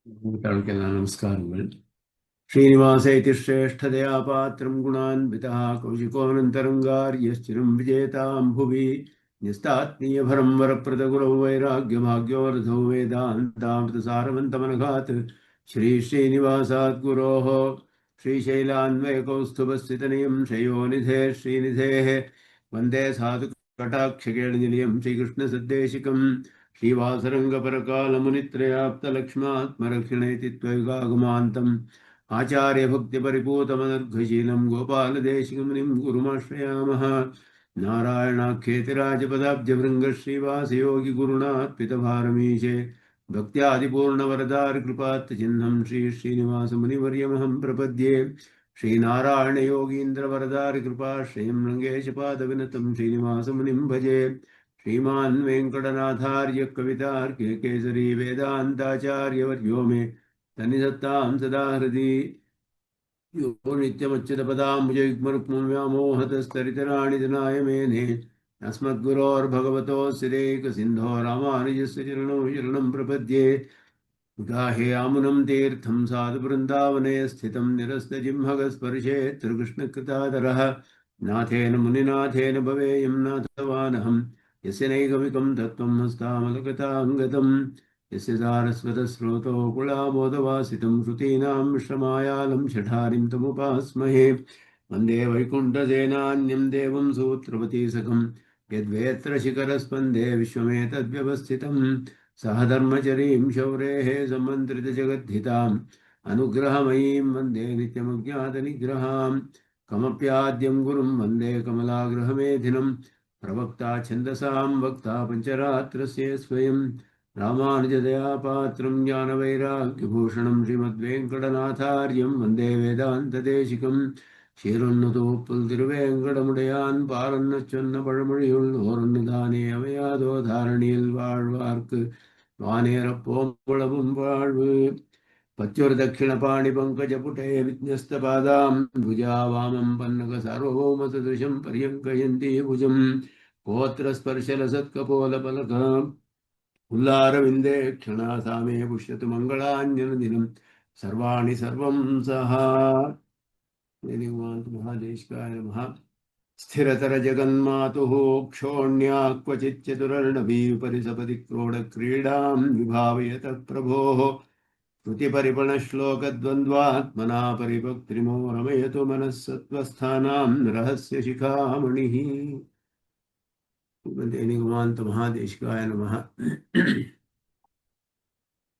नमस्कारங்கள். श्रीनिवास इति श्रेष्ठतया पात्रं गुणान्वितः कौशिकोऽनन्तरङ्गार्यश्चिरं विजेतां भुवि न्यस्तात्मीयभरं वरप्रदगुरौ वैराग्यभाग्योरधौ वेदान्तामृतसारवन्तमनघात् श्रीश्रीनिवासात् गुरोः श्रीशैलान्वयकौस्तुभस्थितनियं शयोनिधे श्रीनिधेः वन्दे साधुकटाक्षकेणनिलयं श्रीकृष्णसद्देशिकम् श्रीवासरङ्गपरकालमुनित्रयाप्तलक्ष्मात्मरक्षणेति त्वयुगागमान्तम् आचार्यभक्तिपरिपूतमनर्घशीलं गोपालदेशिकमुनिं गुरुमाश्रयामः. नारायणाख्येतिराजपदाब्जभृङ्गश्रीवासयोगिगुरुणात्पितभारमीशे भक्त्यादिपूर्णवरदारिकृपात्तचिह्नं श्रीश्रीनिवासमुनिवर्यमहं प्रपद्ये. श्रीनारायणयोगीन्द्रवरदारिकृपाश्रयं रङ्गेशपादविनतं श्रीनिवासमुनिं भजे. श्रीमान् वेङ्कटनाथार्य कवितार्के केसरी वेदान्ताचार्यवर्यो मे तन्निधत्तां सदा हृदि. यो नित्यमच्युतपदाम्बुजयुग्मरुक्मं व्यामोहतस्तरितराणि जनाय मेने अस्मद्गुरोर्भगवतोऽस्य दैकसिन्धो रामानुजस्य चरणौ शरणं प्रपद्ये. गाहे आमुनं तीर्थं साधुवृन्दावने स्थितं निरस्तजिह्मगस्पर्शे त्रिकृष्णकृतादरः नाथेन मुनिनाथेन भवेयं नाथवानहं यस्य नैगमिकं तत्त्वं हस्तामलकथाङ्गतं यस्य सारस्वतस्रोतो कुलामोदवासितं श्रुतीनां मिश्रमायालं शठारिं तमुपास्महे. वन्दे वैकुण्ठसेनान्यं देवं सूत्रपतिसखं यद्वेत्र शिखरस्पन्दे विश्वमेतद्व्यवस्थितं सह धर्मचरीं शौरेः समन्त्रितजगद्धिताम् अनुग्रहमयीं वन्दे नित्यमज्ञातनिग्रहाम्. कमप्याद्यं गुरुं वन्दे कमलाग्रहमेधिनं प्रवक्ता छन्दसां वक्ता पञ्चरात्रस्य स्वयं रामानुजदयापात्रं ज्ञानवैराग्यभूषणं श्रीमद्वेङ्कटनाथार्यं वन्दे वेदान्तदेशिकं. ஷீரொன்னுதோப்புல் திருவேங்கடமுடையான் பாரன்னு சொன்ன பழமொழியுள் ஓரொன்னுதானே அமையாதோ தாரணியில் வாழ்வார்க்கு வானேரப்போம்புளவும் வாழ்வு. பச்சொரு தட்சிண பாணி பங்கஜ புட்டே விஜ்ஞஸ்தபாதாம் புஜா வாமம் பன்னக சார்வபௌம சதிருஷம் பரியங்கயந்தி புஜம் கோத்திரஸ்பர்ஷலசத்கபோல பலகாம் உல்லாரவிந்தே க்ஷணா சாமே புஷ்யத்து மங்களாஞ்சன தினம் சர்வாணி சர்வம் சஹா. महादेशिकाय नमः. स्थिरतर जगन्मातुः क्षोण्या क्वचित् चतुरर्णवीपरिसपदि क्रोडक्रीडां विभावयतः प्रभोः श्रुतिपरिपणश्लोकद्वन्द्वात्मना परिभक्त्रिमो रमयतु मनः सत्त्वस्थानां रहस्य शिखामणिः. महादेशिकाय नमः.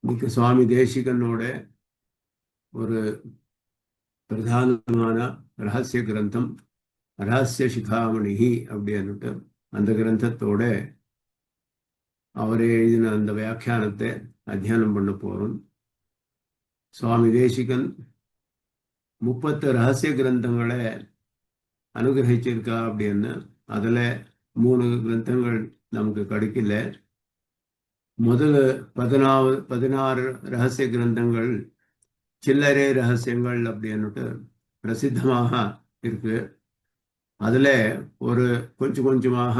இன்னைக்கு சுவாமி தேசிகனோட ஒரு பிரதானமான ரகசிய கிரந்தம் ரகசிய சிகாமணிஹி அப்படின்னுட்டு அந்த கிரந்தத்தோட அவரே எழுதின அந்த வியாக்கியானத்தை அத்தியானம் பண்ண போறோம். சுவாமி தேசிகன் 30 ரகசிய கிரந்தங்களை அனுகிரகிச்சிருக்கா அப்படின்னு அதுல 3 கிரந்தங்கள் நமக்கு கிடைக்கல. முதல்ல 16 ரகசிய கிரந்தங்கள் சில்லறை ரகசியங்கள் அப்படின்னுட்டு பிரசித்தமாக இருக்கு. அதுல ஒரு கொஞ்சமாக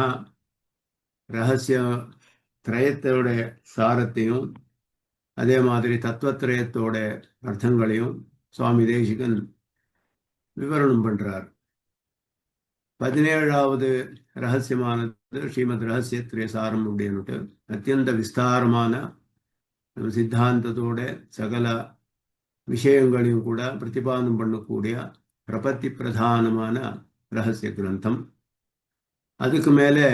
ரகசிய திரயத்தோட சாரத்தையும் அதே மாதிரி தத்துவத்திரயத்தோட அர்த்தங்களையும் சுவாமி தேசிகன் விவரணம் பண்றார். 17வது ரகசியமானது ஸ்ரீமத் ரகசியத்திரய சாரம் அப்படின்னுட்டு அத்தியந்த விஸ்தாரமான சித்தாந்தத்தோட சகல விஷயங்களையும் கூட பிரதிபாதனம் பண்ணக்கூடிய பிரபத்தி பிரதானமான ரகசிய கிரந்தம். அதுக்கு மேலே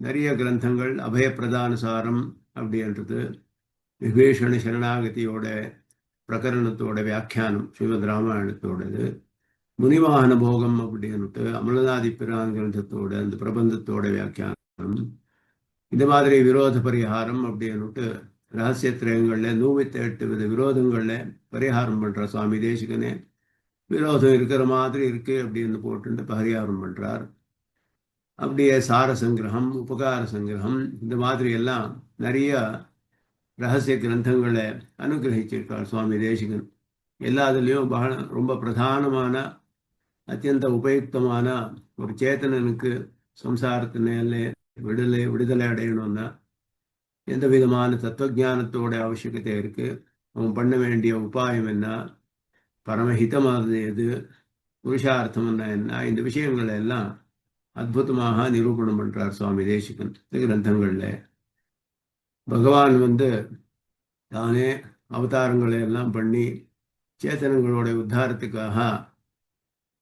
நிறைய கிரந்தங்கள் அபயப்பிரதான சாரம் அப்படின்றது விபீஷண சரணாகதியோட பிரகரணத்தோட வியாக்கியானம் ஸ்ரீமத் ராமாயணத்தோடது. முனிவாகன போகம் அப்படின்னுட்டு அமலநாதி பிரான் கிரந்தத்தோட அந்த பிரபந்தத்தோட வியாக்கியானம். இந்த மாதிரி விரோத பரிகாரம் அப்படின்னுட்டு ரகசியத்திரயங்கள்ல 108 வித விரோதங்கள்ல பரிகாரம் பண்ற சுவாமி தேசிகனே விரோதம் இருக்கிற மாதிரி இருக்கு அப்படின்னு போட்டு பரிகாரம் பண்றார். அப்படியே சார சங்கிரகம் உபகார சங்கிரகம் இந்த மாதிரி எல்லாம் நிறைய ரகசிய கிரந்தங்களை அனுகிரகிச்சிருக்கார் சுவாமி தேசிகன். எல்லாத்துலேயும் ரொம்ப பிரதானமான அத்தியந்த உபயுக்தமான ஒரு சேத்தனனுக்கு சம்சாரத்தினால விடுதலை அடையணும்னா எந்த விதமான தத்துவஜானத்தோட அவசியகத்தை இருக்கு. அவன் பண்ண வேண்டிய உபாயம் என்ன, பரமஹிதமானது எது, புருஷார்த்தம் என்ன, இந்த விஷயங்களை எல்லாம் அற்புதமாக நிரூபணம் பண்றார் சுவாமி தேசிகன் கிரந்தங்கள்ல. பகவான் தானே அவதாரங்களை எல்லாம் பண்ணி சேத்தனங்களோட உத்தாரத்துக்காக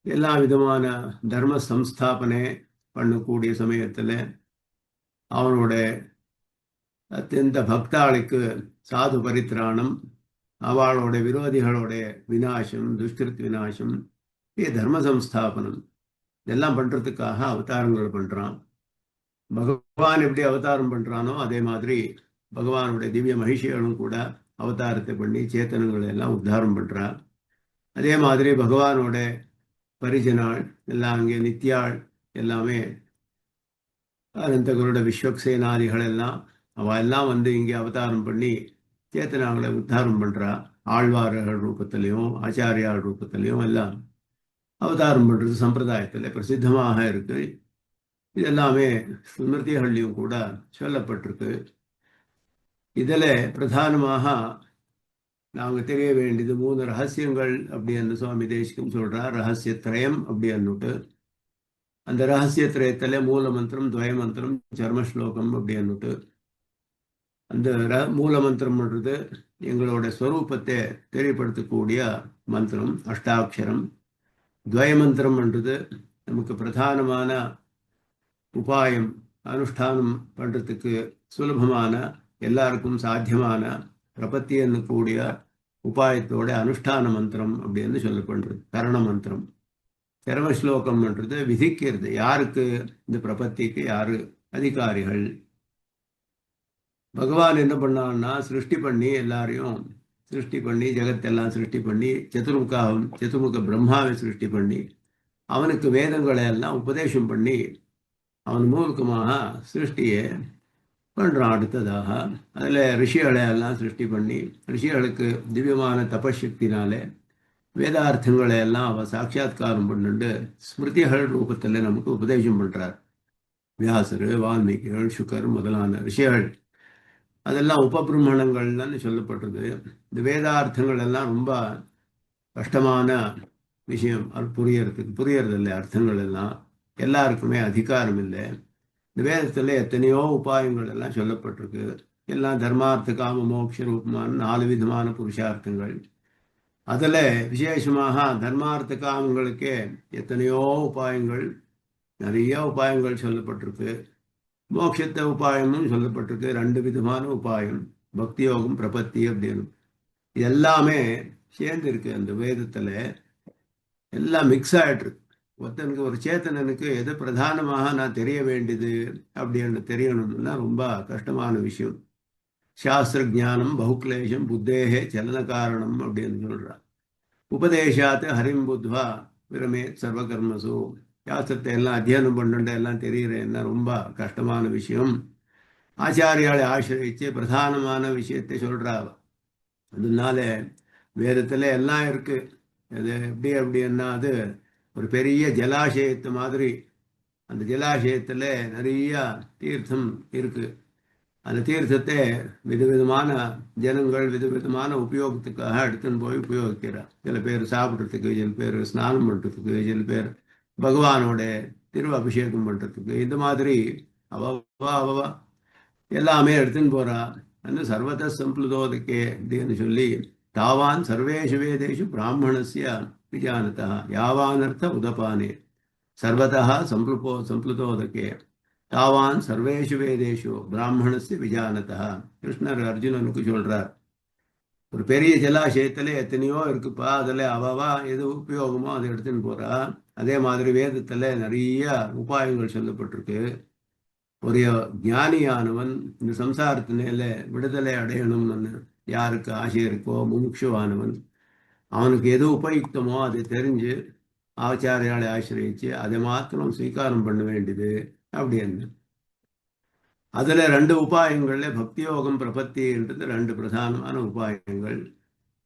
எல்லா விதமான தர்ம சம்ஸ்தாபனை பண்ணக்கூடிய சமயத்துல அவனோட அத்தியந்த பக்தாளுக்கு சாது பரித்ராணம், அவளோட விரோதிகளோட விநாசம், துஷ்கிருத் விநாசம், தர்ம சம்ஸ்தாபனம் இதெல்லாம் பண்றதுக்காக அவதாரங்கள் பண்றான். பகவான் எப்படி அவதாரம் பண்றானோ அதே மாதிரி பகவானுடைய திவ்ய மகிஷிகளும் கூட அவதாரத்தை பண்ணி சேத்தனங்களை எல்லாம் உத்தாரம் பண்றான். அதே மாதிரி பகவானோட பரிஜனாள் எல்லாம் அங்கே நித்யாள் எல்லாமே அனந்தகரோட விஸ்வக்சேனாதிகள் எல்லாம் அவ எல்லாம் இங்கே அவதாரம் பண்ணி சேத்தனாங்களை உத்தாரம் பண்றா. ஆழ்வார்கள் ரூபத்திலையும் ஆச்சாரியாள் ரூபத்திலையும் எல்லாம் அவதாரம் பண்றது சம்பிரதாயத்தில் பிரசித்தமாக இருக்கு. இதெல்லாமே ஸ்மிருதிகள்லையும் கூட சொல்லப்பட்டிருக்கு. இதில் பிரதானமாக நாங்கள் தெரிய வேண்டியது 3 ரகசியங்கள் அப்படின்னு சுவாமி தேசிகம் சொல்றார். ரகசியத்ரயம் அப்படின்னுட்டு அந்த ரகசியத்ரயத்தில் மூல மந்திரம், துவய மந்திரம், சர்ம ஸ்லோகம் அப்படின்னுட்டு அந்த மூல மந்திரம்ன்றது எங்களோட ஸ்வரூபத்தை தெரியப்படுத்தக்கூடிய மந்திரம், அஷ்டாட்சரம். துவய மந்திரம்ன்றது நமக்கு பிரதானமான உபாயம், அனுஷ்டானம் பண்றதுக்கு சுலபமான, எல்லாருக்கும் சாத்தியமான பிரபத்தின்னு கூடிய உபாயத்தோட அனுஷ்டான மந்திரம் அப்படின்னு சொல்லப்படுறது கரண மந்திரம். சரம ஸ்லோகம்ன்றது விதிக்கிறது, யாருக்கு இந்த பிரபத்திக்கு யாரு அதிகாரிகள். பகவான் என்ன பண்ணான்னா சிருஷ்டி பண்ணி எல்லாரையும் சிருஷ்டி பண்ணி ஜெகத்தெல்லாம் சிருஷ்டி பண்ணி சதுர்முக பிரம்மாவை சிருஷ்டி பண்ணி அவனுக்கு வேதங்களை எல்லாம் உபதேசம் பண்ணி அவன் மூலகமாக சிருஷ்டியை பண்றான். அடுத்ததாக அதில் ரிஷிகளை எல்லாம் சிருஷ்டி பண்ணி ரிஷிகளுக்கு திவ்யமான தபசக்தினாலே வேதார்த்தங்களை எல்லாம் அவ சாட்சா்காரம் பண்ணிட்டு ஸ்மிருதிகள் ரூபத்தில் நமக்கு உபதேசம் பண்றார். வியாசர், வால்மீகிகள், சுகர் முதலான ரிஷிகள் அதெல்லாம் உபபிரமணங்கள்னு சொல்லப்பட்டது. இந்த வேதார்த்தங்கள் எல்லாம் ரொம்ப கஷ்டமான விஷயம், அது புரியறதில்லை. அர்த்தங்கள் எல்லாம் எல்லாருக்குமே அதிகாரம் இல்லை. இந்த வேதத்தில் எத்தனையோ உபாயங்கள் எல்லாம் சொல்லப்பட்டிருக்கு. எல்லாம் தர்மார்த்த காம மோட்ச ரூபமான 4 விதமான புருஷார்த்தங்கள். அதில் விசேஷமாக தர்மார்த்த காமங்களுக்கே எத்தனையோ உபாயங்கள், நிறைய உபாயங்கள் சொல்லப்பட்டிருக்கு. மோட்சத்தை உபாயமும் சொல்லப்பட்டிருக்கு. 2 விதமான உபாயம், பக்தி யோகம், பிரபத்தி அப்படின்னு. இது எல்லாமே சேர்ந்து இருக்கு அந்த வேதத்துல, எல்லாம் மிக்ஸ் ஆயிட்டு இருக்கு. ஒருத்தனுக்கு ஒரு சேத்தனனுக்கு எது பிரதானமாக நான் தெரிய வேண்டியது அப்படின்னு தெரியணும்னா ரொம்ப கஷ்டமான விஷயம். சாஸ்திர ஜானம் பகுக்லேஷம் புத்தேகே சலன காரணம் அப்படின்னு சொல்றான். உபதேசாத்து ஹரிம் புத்வா விரமே சர்வகர்மசு. சாஸ்திரத்தை எல்லாம் அத்தியனம் பண்ணுண்டு எல்லாம் தெரிகிறேன்னா ரொம்ப கஷ்டமான விஷயம். ஆச்சாரியாலை ஆசிரியிச்சு பிரதானமான விஷயத்தை சொல்றா. அதனால வேதத்துல எல்லாம் இருக்கு. அது அப்படின்னா அது ஒரு பெரிய ஜலாசயத்து மாதிரி. அந்த ஜலாசயத்துல நிறைய தீர்த்தம் இருக்கு. அந்த தீர்த்தத்தை விதவிதமான ஜனங்கள் விதவிதமான உபயோகத்துக்காக எடுத்துன்னு போய் உபயோகிக்கிறார். சில பேர் சாப்பிட்றதுக்கு, சில பேர் ஸ்நானம் பண்ணுறதுக்கு, சில பேர் பகவானோட திரு அபிஷேகம் பண்ணுறதுக்கு, இந்த மாதிரி அவ எல்லாமே எடுத்துன்னு போறா. அந்த சர்வத சம்பிளுதோதக்கே அப்படின்னு சொல்லி தாவான் சர்வேஷு வேதேஷு பிராமணஸ்ய விஜானதா யாவானர்த்த உதபானே சர்வதா சம்பிளுதோதக்கே தாவான் சர்வேஷு வேதேஷு பிராமணஸ்ய விஜானதா. கிருஷ்ணர் அர்ஜுனனுக்கு சொல்றார், ஒரு பெரிய ஜலாசயத்துல எத்தனையோ இருக்குப்பா, அதுல அவவா எது உபயோகமோ அதை எடுத்துன்னு போறா. அதே மாதிரி வேதத்துல நிறைய உபாயங்கள் சொல்லப்பட்டிருக்கு. ஒரு ஞானியானவன் இந்த சம்சாரத்தினால விடுதலை அடையணும்னு யாருக்கு ஆசை இருக்கோ, முமுட்சுவானவன் அவனுக்கு எது உபயுக்தமோ அதை தெரிஞ்சு ஆச்சாரியாலை ஆசிரியிச்சு அதை மாத்திரம் ஸ்வீகாரம் பண்ண வேண்டியது அப்படின்னு. அதுல 2 உபாயங்கள்ல பக்தி யோகம் பிரபத்தின்றது 2 பிரதானமான உபாயங்கள்.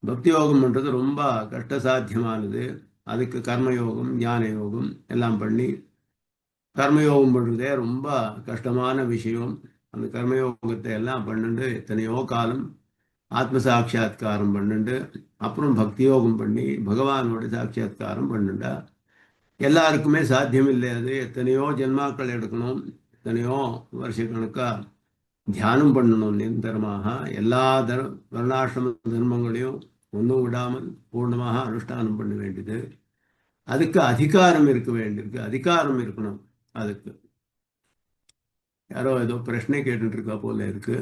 பக்தி யோகம்ன்றது ரொம்ப கஷ்டசாத்தியமானது. அதுக்கு கர்மயோகம், ஞான யோகம் எல்லாம் பண்ணி, கர்மயோகம் பண்றதே ரொம்ப கஷ்டமான விஷயம். அந்த கர்மயோகத்தை எல்லாம் பண்ணிட்டு எத்தனையோ காலம் ஆத்ம சாட்சா்காரம் பண்ணிண்டு அப்புறம் பக்தி யோகம் பண்ணி பகவானோட சாட்சா்காரம் பண்ணிண்டா எல்லாருக்குமே சாத்தியம் இல்லை. அது எத்தனையோ ஜென்மாக்கள் எடுக்கணும், எத்தனையோ வருஷக்கணக்கா தியானம் பண்ணணும் நிரந்தரமாக. எல்லா வர்ணாசிரம தர்மங்களையும் ஒன்றும் விடாமல் பூர்ணமாக அனுஷ்டானம் பண்ண வேண்டியது. அதுக்கு அதிகாரம் இருக்க வேண்டியிருக்கு, அதிகாரம் இருக்கணும். அதுக்கு யாரோ ஏதோ பிரச்சனை கேட்டுட்டு இருக்கா போல இருக்கு.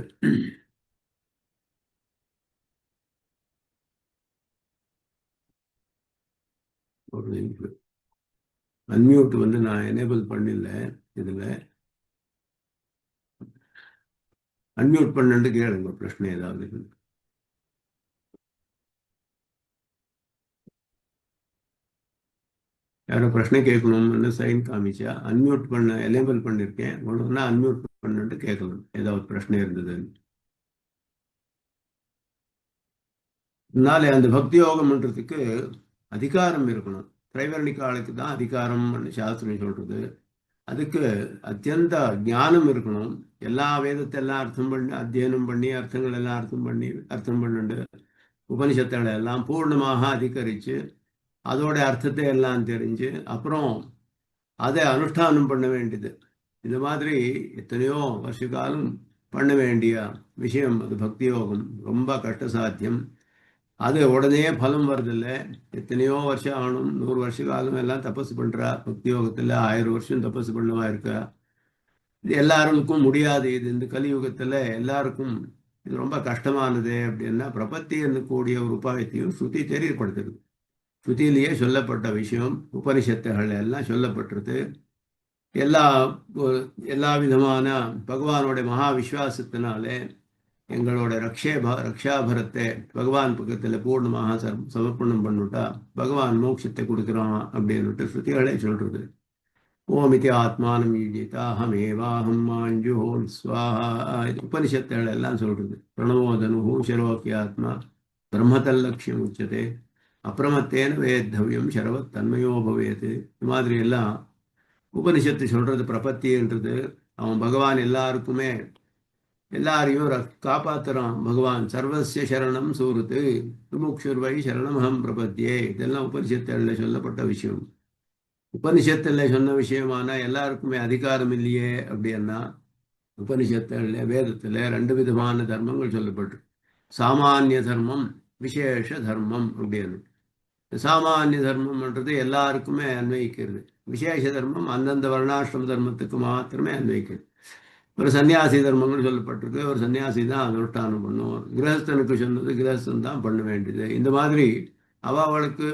ஒரு அன்மியூட் வந்து நான் எனேபிள் பண்ணல. இதுல அன்மியூட் பண்ணிட்டு கேளுங்க, பிரச்சனை ஏதாவது இருக்கு. யாரோ பிரச்சனை கேட்கணும்னு சைன் காமிச்சா அன்மியூட் பண்ண எனேபிள் பண்ணிருக்கேன். ஒன்றுனா அன்மியூட் பண்ணிட்டு கேட்கணும் ஏதாவது பிரச்சனை இருந்ததுன்னு. அதனால அந்த பக்தி யோகம்ன்றதுக்கு அதிகாரம் இருக்கணும். திரைவர்ணிக ஆளுக்கு தான் அதிகாரம் சாஸ்திரம் சொல்றது. அதுக்கு அத்தியந்த ஞானம் இருக்கணும். எல்லா வேதத்தை எல்லாம் அர்த்தம் பண்ணி அத்தியனம் பண்ணி அர்த்தங்கள் எல்லாம் அர்த்தம் பண்ணிட்டு உபனிஷத்துகளை எல்லாம் பூர்ணமாக அதிகரித்து அதோட அர்த்தத்தை எல்லாம் தெரிஞ்சு அப்புறம் அதை அனுஷ்டானம் பண்ண வேண்டியது. இந்த மாதிரி எத்தனையோ வருஷ காலம் பண்ண வேண்டிய விஷயம் அது பக்தி யோகம். ரொம்ப கஷ்ட சாத்தியம். அது உடனே பலம் வருதில்லை. எத்தனையோ வருஷம் ஆகணும், 100 வருஷ காலம் எல்லாம் தபஸ் பண்றா. பக்தி யோகத்துல 1000 வருஷம் தபஸ் பண்ணவா இருக்கா. இது எல்லாருக்கும் முடியாது. இது இந்த கலியுகத்துல எல்லாருக்கும் இது ரொம்ப கஷ்டமானது. அப்படின்னா பிரபத்தி கூடிய ஒரு உபாயத்தையும் ஸ்ருதி தெரியப்படுத்துது. ஸ்ருதியிலேயே சொல்லப்பட்ட விஷயம் உபனிஷத்துகள் எல்லாம் சொல்லப்பட்டிருக்கு. எல்லா எல்லா விதமான பகவானோட மகா விஸ்வாசத்தினாலே எங்களோட ரக்ஷாபரத்தை பகவான் பக்கத்தில் பூர்ணமாக சமர்ப்பணம் பண்ணிட்டா பகவான் மோட்சத்தை கொடுக்குறான் அப்படின்னுட்டு ஸ்ருதிகளே சொல்றது. ஓமிதி ஆத்மானம் ஈஜிதா அஹமேவாஹம் மாஞ்சுஹோம் ஸ்வாஹா. உபனிஷத்துகள் எல்லாம் சொல்றது. பிரணமோதனு சரோக்கியாத்மா பிரம்மதல்லட்சியம் உச்சதே அப்பிரமத்தேன வேத்தவியம் சரவத் தன்மயோ பவேது. இந்த மாதிரி எல்லாம் உபனிஷத்து சொல்றது. பிரபத்தின்றது அவன் பகவான் எல்லாருக்குமே எல்லாரையும் காப்பாத்துறான். பகவான் சர்வசிய சரணம் சூருத்து முமுக்ஷுர்வை சரணமஹம் பிரபத்தியே. இதெல்லாம் உபனிஷத்துல சொல்லப்பட்ட விஷயம். உபனிஷத்துல சொன்ன விஷயமான எல்லாருக்குமே அதிகாரம் இல்லையே அப்படின்னா உபனிஷத்துல வேதத்துல 2 விதமான தர்மங்கள் சொல்லப்பட்டு சாமானிய தர்மம் விசேஷ தர்மம் அப்படின்னு. சாமானிய தர்மம்ன்றது எல்லாருக்குமே அன்வயிக்கிறது. விசேஷ தர்மம் அந்தந்த வர்ணாசிரம தர்மத்துக்கு மாத்திரமே அன்வயிக்கிறது. ஒரு சன்னியாசி தர்மங்கள் சொல்லப்பட்டிருக்கு. ஒரு சன்னியாசி தான் அனுஷ்டானம் பண்ணுவோம். கிரகஸ்தனுக்கு சொன்னது கிரகஸ்தன் தான் பண்ண வேண்டியது. இந்த மாதிரி அவளுக்கு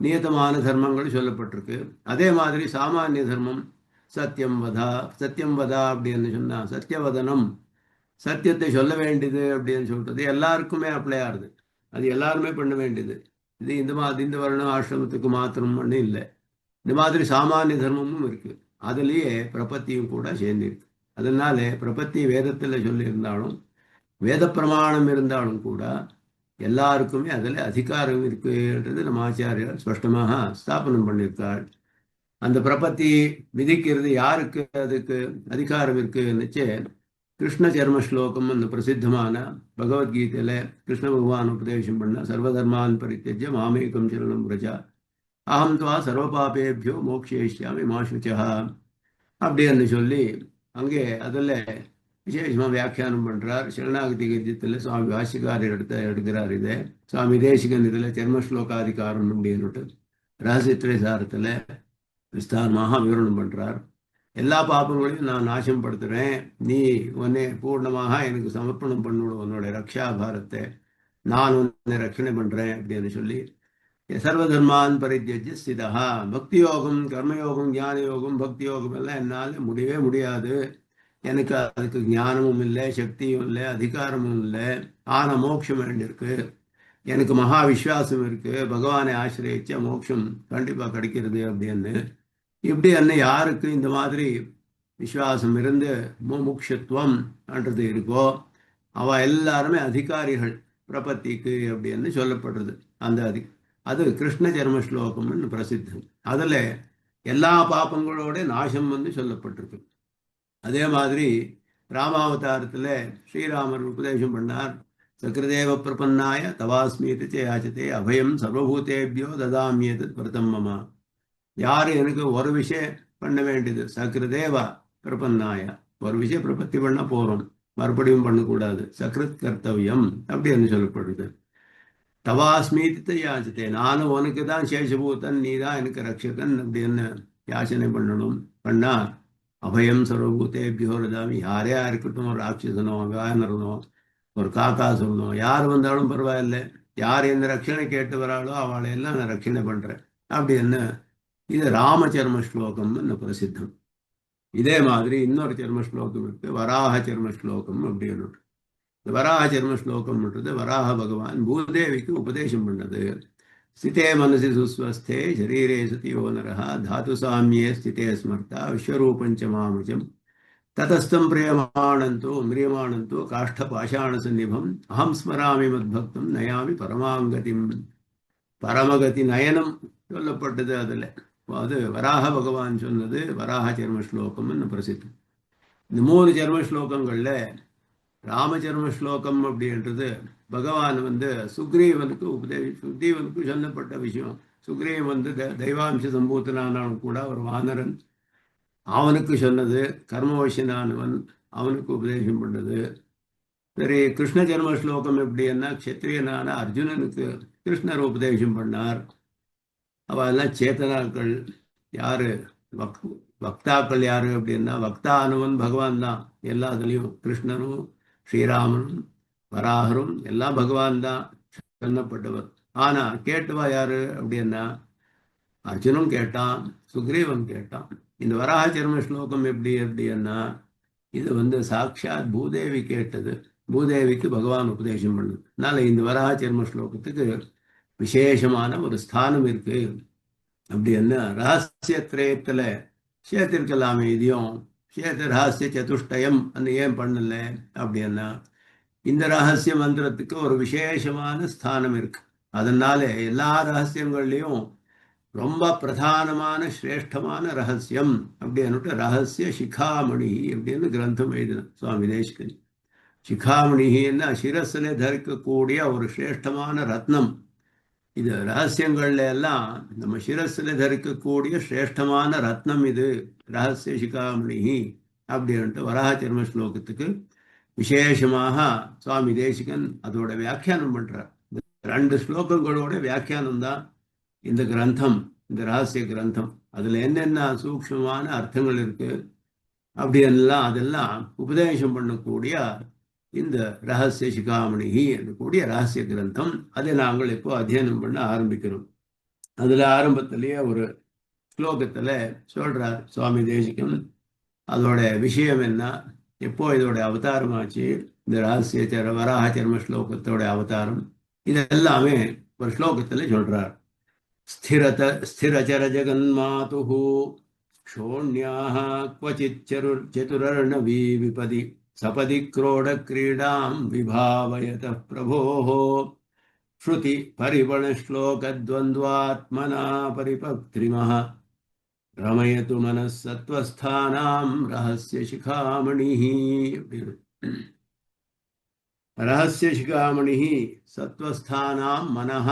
நியதமான தர்மங்கள் சொல்லப்பட்டிருக்கு. அதே மாதிரி சாமானிய தர்மம் சத்தியம் வதா. சத்தியம் வதா அப்படின்னு சொன்னா சத்தியவதனம், சத்தியத்தை சொல்ல வேண்டியது அப்படின்னு சொல்றது எல்லாருக்குமே அப்ளை ஆகுது. அது எல்லாருமே பண்ண வேண்டியது. இது இந்த வருண ஆசிரமத்துக்கு மாத்திரம் பண்ணு இல்லை. இந்த மாதிரி சாமானிய தர்மமும் இருக்கு. அதுலேயே பிரபத்தியும் கூட சேர்ந்திருக்கு. அதனால பிரபத்தி வேதத்தில் சொல்லியிருந்தாலும் வேத பிரமாணம் இருந்தாலும் கூட எல்லாருக்குமே அதில் அதிகாரம் இருக்குன்றது நம்ம ஆச்சாரியர் ஸ்பஷ்டமாக ஸ்தாபனம் பண்ணியிருக்காள். அந்த பிரபத்தி விதிக்கிறது யாருக்கு அதுக்கு அதிகாரம் இருக்குன்னுச்சு கிருஷ்ண சர்ம ஸ்லோகம் அந்த பிரசித்தமான பகவத்கீதையில கிருஷ்ண பகவான் உபதேசம் பண்ண சர்வதர்மான் பரித்தியஜ்ய மாமேகம் சரணம் பிரஜா அகம் துவா சர்வபாபேபியோ மோக்ஷயிஷ்யாமி மா சுச்சா அப்படின்னு சொல்லி அங்கே அதில் விசேஷமாக வியாக்கியானம் பண்ணுறார். சரணாகதி கீதத்தில் சுவாமி பாஷ்யக்காரர் எடுக்கிறார். இதை சுவாமி தேசிகன் இதில் சர்மஸ்லோகாதிகாரம் அப்படின்னுட்டு ரகசியத்திரை சாரத்தில் விஸ்தாரமாக விவரணம் பண்ணுறார். எல்லா பாப்பங்களையும் நான் நாசம் படுத்துகிறேன், நீ உன்னை பூர்ணமாக எனக்கு சமர்ப்பணம் பண்ணிவிடும், உன்னோட ரக்ஷா பாரத்தை நான் உன்னை ரட்சணை பண்ணுறேன் அப்படின்னு சொல்லி சர்வதர்மான் பரித்தியஜ்ய ஸ்திதா. பக்தி யோகம், கர்மயோகம், ஞான யோகம், பக்தி யோகம் எல்லாம் என்னால் முடியவே முடியாது. எனக்கு அதுக்கு ஞானமும் இல்லை, சக்தியும் இல்லை, அதிகாரமும் இல்லை. ஆனால் மோட்சம் வேண்டியிருக்கு. எனக்கு மகா விஸ்வாசம் இருக்கு, பகவானை ஆசிரியச்ச மோட்சம் கண்டிப்பாக கிடைக்கிறது அப்படின்னு. இப்படி என்ன யாருக்கு இந்த மாதிரி விஸ்வாசம் இருந்து முமுட்சத்துவம் என்றது இருக்கோ அவ எல்லாருமே அதிகாரிகள் பிரபத்திக்கு அப்படின்னு சொல்லப்படுறது. அந்த அது கிருஷ்ண ஜென்ம ஸ்லோகம்னு பிரசித்தம். அதில் எல்லா பாப்பங்களோட நாசம் வந்து சொல்லப்பட்டிருக்கு. அதே மாதிரி ராமாவதாரத்தில் ஸ்ரீராமர் உபதேசம் பண்ணார். சகிருதேவ பிரபன்னாய தவாஸ்மீதி யாச்சதே அபயம் சர்வபூதேபியோ ததாமியது பிரதம் மமா. யார் எனக்கு ஒரு விஷயம் பண்ண வேண்டியது, சகிருதேவா பிரபன்னாய, ஒரு விஷயம் பிரபத்தி பண்ண போறோம், மறுபடியும் பண்ணக்கூடாது, சக்ருத் கர்த்தவியம் அப்படின்னு சொல்லப்படுது. தவாஸ்மீதி யாச்சதே, நானும் உனக்கு தான் சேஷபூதன், நீ தான் எனக்கு ரட்சகன் அப்படின்னு யாச்சனை பண்ணணும். பண்ணா அபயம் சர்வபூதேபியோ ததாமி, யாரையா இருக்கட்டும், ராட்சசனோ காயனரனோ ஒரு காக்கா சொல்லணும், யார் வந்தாலும் பரவாயில்லை, யார் எந்த ரட்சணை கேட்டு வராளோ அவளை எல்லாம் நான் ரட்சணை பண்றேன் அப்படின்னு. இது ராமச்சர்ம ஸ்லோகம்னு பிரசித்தம். இதே மாதிரி இன்னொரு சர்ம ஸ்லோகம் இருக்கு, வராக சர்ம ஸ்லோகம் அப்படின்னு. இந்த வராக சர்ம ஸ்லோகம்ன்றது வராக பகவான் பூதேவிக்கு உபதேசம் பண்ணது. ஸ்திதே மனசி சுஸ்வஸ்தே சரீரே சதியோ நரஹ தாது சாமியே ஸ்திதே ஸ்மர்த்தா விஸ்வரூபஞ்ச மாமுஜம் ததஸ்தம் மிரியமானந்தோ காஷ்டபாஷாண சந்நிபம் அகம் ஸ்மராமி மத்பக்தம் நயாமி பரமாங்கதிம். பரமகதி நயனம் சொல்லப்பட்டது அதுல. அது வராக பகவான் சொன்னது வராக சர்ம ஸ்லோகம்னு பிரசித்தம். இந்த 3 சர்ம ஸ்லோகங்கள்ல ராமச்சர்ம ஸ்லோகம் அப்படின்றது பகவான் சுக்ரீவனுக்கு சொல்லப்பட்ட விஷயம். சுக்ரீவன் தெய்வாம்ச சம்பூத்தனானவன் கூட ஒரு வானரன், அவனுக்கு சொன்னது. கர்மவசியனானவன், அவனுக்கு உபதேசம் பண்ணது. சரி, கிருஷ்ண ஜென்ம ஸ்லோகம் எப்படின்னா க்ஷத்ரியனான அர்ஜுனனுக்கு கிருஷ்ணர் உபதேசம் பண்ணார். அவெல்லாம் சேத்தனாக்கள். யாரு வக்தாக்கள் யாரு அப்படின்னா, வக்தானவன் பகவான் தான். எல்லாத்துலேயும் கிருஷ்ணனும் ஸ்ரீராமனும் வராகரும் எல்லாம் பகவான் தான் சொல்லப்பட்டவர். ஆனா கேட்டுவா யாரு அப்படின்னா, அர்ஜுனன் கேட்டான், சுக்ரீவன் கேட்டான். இந்த வராக சர்ம ஸ்லோகம் எப்படின்னா, இது சாட்சாத் பூதேவி கேட்டது. பூதேவிக்கு பகவான் உபதேசம் பண்ணது. அதனால இந்த வராக சர்ம ஸ்லோகத்துக்கு விசேஷமான ஒரு ஸ்தானம் இருக்கு. அப்படி என்ன ரகசியத்திரயத்துல சேர்த்திருக்கலாமே, இதையும் சேர்த்து ரகசிய சதுஷ்டயம் ஏன் பண்ணல அப்படின்னா, இந்த ரகசிய மந்திரத்துக்கு ஒரு விசேஷமான ஸ்தானம் இருக்கு. அதனால எல்லா ரகசியங்கள்லையும் ரொம்ப பிரதானமான சிரேஷ்டமான ரகசியம் அப்படின்னுட்டு ரகசிய சிகாமணி அப்படின்னு கிரந்தம் எழுதின சுவாமி தேசிகன். சிகாமணின்னா சிரஸ்ல தரிக்கக்கூடிய ஒரு சிரேஷ்டமான ரத்னம். இது ரகசியங்கள்ல எல்லாம் நம்ம சிரஸ்ல தரிக்கக்கூடிய சிரேஷ்டமான ரத்னம். இது ரகசிய சிகாமணி அப்படின்ட்டு வராக சர்ம ஸ்லோகத்துக்கு விசேஷமாக சுவாமி தேசிகன் அதோட வியாக்கியானம் பண்றார். 2 ஸ்லோகங்களோட வியாக்கியானம் தான் இந்த கிரந்தம், இந்த ரகசிய கிரந்தம். அதுல என்னென்ன சூக்ஷ்மமான அர்த்தங்கள் இருக்கு அப்படியெல்லாம் அதெல்லாம் உபதேசம் பண்ணக்கூடிய இந்த ரகசிய சிகாமணி கூடிய ரகசிய கிரந்தம். அதை நாங்கள் இப்போ அத்தியனம் பண்ண ஆரம்பிக்கிறோம். அதுல ஆரம்பத்திலேயே ஒரு ஸ்லோகத்துல சொல்றார் சுவாமி தேசிகன், அதோட விஷயம் என்ன, எப்போ இதோட அவதாரமாச்சு, இந்த ரகசிய வராக சர்ம ஸ்லோகத்தோட அவதாரம், இதெல்லாமே ஒரு ஸ்லோகத்துல சொல்றார். ஸ்திரச்சர ஜெகன்மாதுः க்ஷோண்யாः क्वचित् चतुरर्णवी विपदि सपदि क्रोडक्रीडां विभावयतः प्रभोः श्रुति परिपणश्लोकद्वन्द्वात्मना परिपक्त्रिमः रमयतु मनः सत्त्वस्थानां रहस्य शिखामणिः. ரகசிய சிகாமணி சத்வஸ்தானாம் மனஹ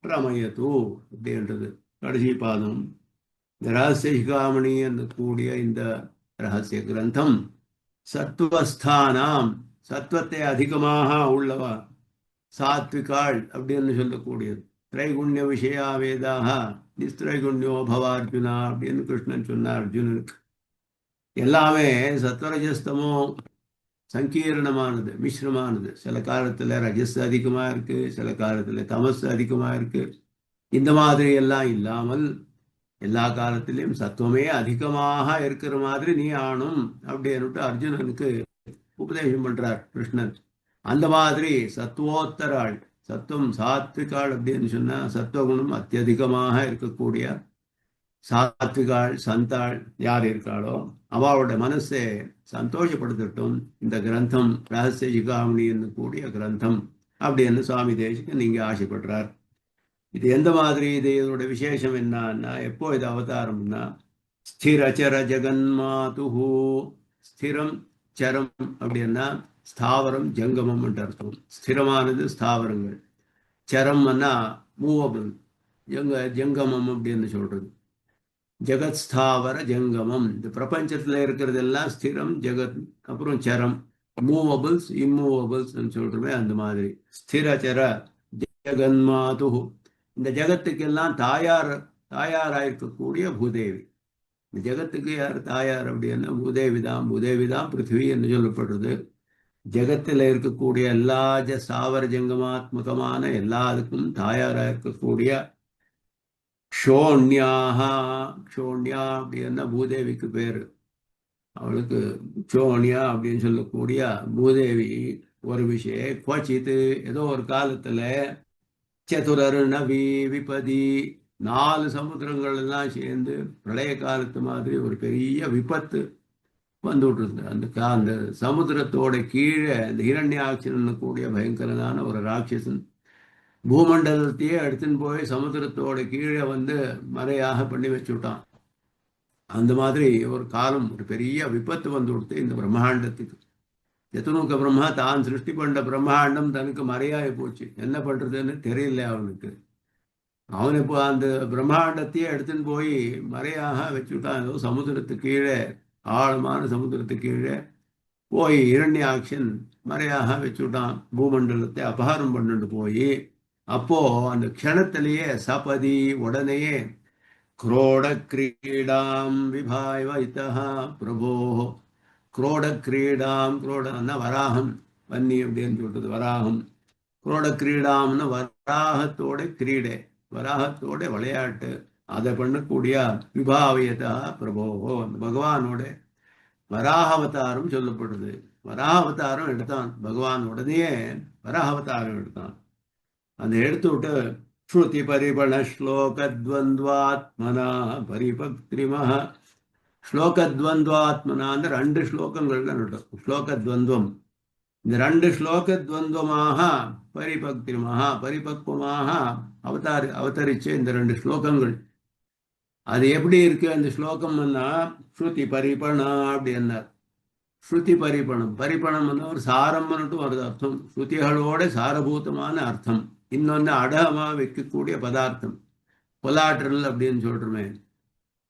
ரமயது அப்படின்றது கடைசி பாதம். இந்த ரகசிய சிகாமணி என்று கூடிய இந்த ரகசிய கிரந்தம் சத்வஸ்தானாம், சத்வத்தை அதிகமாக உள்ளவா, சாத்விகாள் அப்படின்னு சொல்லக்கூடியது. திரைகுண்ய விஷயா வேதாக நிஸ்திரைகுண்யோ பவார்ஜுனா அப்படின்னு கிருஷ்ணன் சொன்னார் அர்ஜுனனுக்கு. எல்லாமே சத்வரஜஸ்தமோ சங்கீர்ணமானது, மிஸ்ரமானது. சில காலத்துல ரஜஸ் அதிகமா இருக்கு, சில காலத்துல தமஸ் அதிகமா இருக்கு. இந்த மாதிரி எல்லாம் இல்லாமல் எல்லா காலத்திலையும் சத்துவமே அதிகமாக இருக்கிற மாதிரி நீ ஆணும் அப்படின்னு அர்ஜுனனுக்கு உபதேசம் பண்றார் கிருஷ்ணன். அந்த மாதிரி சத்துவோத்தராள், சத்துவம் சாத்விகாள் அப்படின்னு சொன்னா சத்துவகுணம் அத்தியதிகமாக இருக்கக்கூடிய சாத்விகாள் சந்தாள் யார் இருக்காளோ அவளோட மனசை சந்தோஷப்படுத்தட்டும் இந்த கிரந்தம் ரகசிய சிகாமணி என்று கூடிய கிரந்தம் அப்படின்னு சுவாமி தேசிகன் நீங்க ஆசைப்படுறார். இது எந்த மாதிரி, இதோட விசேஷம் என்னன்னா, எப்போ இது அவதாரம்னா, ஸ்திரச்சர ஜெகன்மாதுஹு, ஸ்திரம் சரம் அப்படின்னா ஸ்தாவரம் ஜங்கமம் என்று அர்த்தம். ஸ்திரமானது ஸ்தாவரங்கள், சரம்னா மூவபிள், ஜங்கமம் அப்படின்னு சொல்றது. ஜெகத் ஸ்தாவர ஜங்கமம், இந்த பிரபஞ்சத்தில் இருக்கிறதெல்லாம் ஸ்திரம் ஜெகத், அப்புறம் சரம், மூவபிள்ஸ் இம்மூவபிள்ஸ் சொல்றோமே அந்த மாதிரி. ஸ்திரச்சர ஜெகன்மாது, இந்த ஜெகத்துக்கெல்லாம் தாயாராயிருக்கக்கூடிய பூதேவி. இந்த ஜெகத்துக்கு யார் தாயார் அப்படின்னா பூதேவி தான். பூதேவி தான் பிருத்திவி என்று சொல்லப்படுறது. ஜெகத்தில் இருக்கக்கூடிய எல்லா சாவர ஜங்கமாத்மகமான எல்லாத்துக்கும் தாயாராக இருக்கக்கூடிய க்ஷோண்யா அப்படின்னா பூதேவிக்கு பேரு. அவளுக்கு க்ஷோண்யா அப்படின்னு சொல்லக்கூடிய பூதேவி ஒரு விஷயம் குவச்சித்து ஏதோ ஒரு காலத்துல சதுரரு நவி விபதி, 4 சமுத்திரங்கள் எல்லாம் சேர்ந்து பிரளய காலத்து மாதிரி ஒரு பெரிய விபத்து வந்து விட்டுருது. அந்த சமுத்திரத்தோட கீழே இந்த ஹிரண்யாட்சன் கூடிய பயங்கரமான ஒரு ராட்சசன் பூமண்டலத்தையே எடுத்துன்னு போய் சமுத்திரத்தோட கீழே வந்து மறையாக பண்ணி வச்சுட்டான். அந்த மாதிரி ஒரு காலம், ஒரு பெரிய விபத்து வந்து கொடுத்து இந்த பிரம்மாண்டத்துக்கு. சதுர்முக பிரம்மா தான் சிருஷ்டி பண்ண பிரம்மாண்டம் தனக்கு மறையாகி போச்சு. என்ன பண்றதுன்னு தெரியல அவனுக்கு. அவன் இப்போ அந்த பிரம்மாண்டத்தையே எடுத்துன்னு போய் மறையாக வச்சுட்டான். ஏதோ சமுத்திரத்துக்கு கீழே, ஆழமான சமுத்திரத்துக்கு கீழே போய் இரண்யாட்சன் மறையாக வச்சுட்டான். பூமண்டலத்தை அபகாரம் பண்ணிட்டு போய் அப்போ அந்த க்ஷணத்திலேயே சபதி உடனேயே क्रोड क्रीडां विभाय வைத்தா பிரபோ. क्रोड क्रीडां, क्रोडன்னா வராகம், வன்னி அப்படின்னு சொல்றது வராகம். क्रोड क्रीडाம்னு வராகத்தோட கிரீடை, வராகத்தோட விளையாட்டு, அதை பண்ணக்கூடிய விபாவயதா பிரபோ. அந்த பகவானோட வராகாவதாரம் சொல்லப்படுது. வராகாவதாரம் எடுத்தான் பகவான். உடனே வராகாவதாரம் எடுத்தான். அந்த எடுத்து விட்டு ஸ்ருதி பரிபண ஸ்லோகத்வந்த்வாத்மனா பரிபக்திரிமஹ. ஸ்லோகத்வந்த்வாத்மனா அந்த 2 ஸ்லோகங்கள்ல நட்டும். ஸ்லோகத்வந்த்வம், இந்த 2 ஸ்லோகத்வந்த்வமாக பரிபக்திரிமஹ, பரிபக்வமாக அவதரிச்ச இந்த 2 ஸ்லோகங்கள். அது எப்படி இருக்கு அந்த ஸ்லோகம்னா, ஸ்ருதி பரிபணா அப்படி என்னார். ஸ்ருதி பரிபணம், பரிபணம்னா ஒரு சாரம்னு வருது அர்த்தம். ஸ்ருதிகளோட சாரபூதமான அர்த்தம். இன்னொன்று அடகமா வைக்கக்கூடிய பதார்த்தம், கொலாட்ரல் அப்படின்னு சொல்றோமே.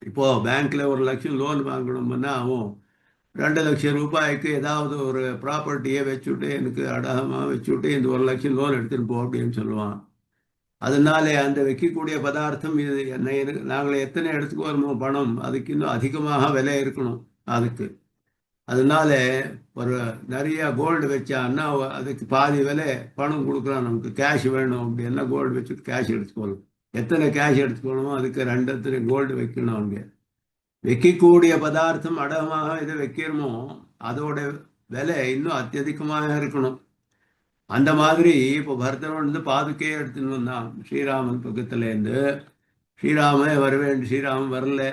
இப்போ பேங்க்ல 1 லட்சம் லோன் வாங்கணும்னா அவன் 2 லட்சம் ரூபாய்க்கு ஏதாவது ஒரு ப்ராப்பர்ட்டியை வச்சுட்டு எனக்கு அடகமா வச்சுட்டு இந்த 1 லட்சம் லோன் எடுத்துட்டு போ அப்படின்னு சொல்லுவான். அதனால அந்த வைக்கக்கூடிய பதார்த்தம் இது நாங்கள் எத்தனை எடுத்துக்கு வருமோ பணம், அதுக்கு இன்னும் அதிகமாக விலை இருக்கணும் அதுக்கு. அதனால ஒரு நிறைய கோல்டு வச்சான்னா அதுக்கு பாதி விலை பணம் கொடுக்குறான். நமக்கு கேஷ் வேணும் அப்படின்னா கோல்டு வச்சுட்டு கேஷ் எடுத்துக்கணும். எத்தனை கேஷ் எடுத்துக்கணுமோ அதுக்கு 2 கோல்டு வைக்கணும். அங்கே வைக்கக்கூடிய பதார்த்தம் அடகமாக இதை வைக்கிறோமோ அதோட விலை இன்னும் அத்தியதிகமாக இருக்கணும். அந்த மாதிரி இப்போ பரதன் வந்து பாதுகையை எடுத்துன்னு வந்தான் ஸ்ரீராமன் பக்கத்துலேருந்து. ஸ்ரீராமன் வரவேண்டி, ஸ்ரீராமன் வரல,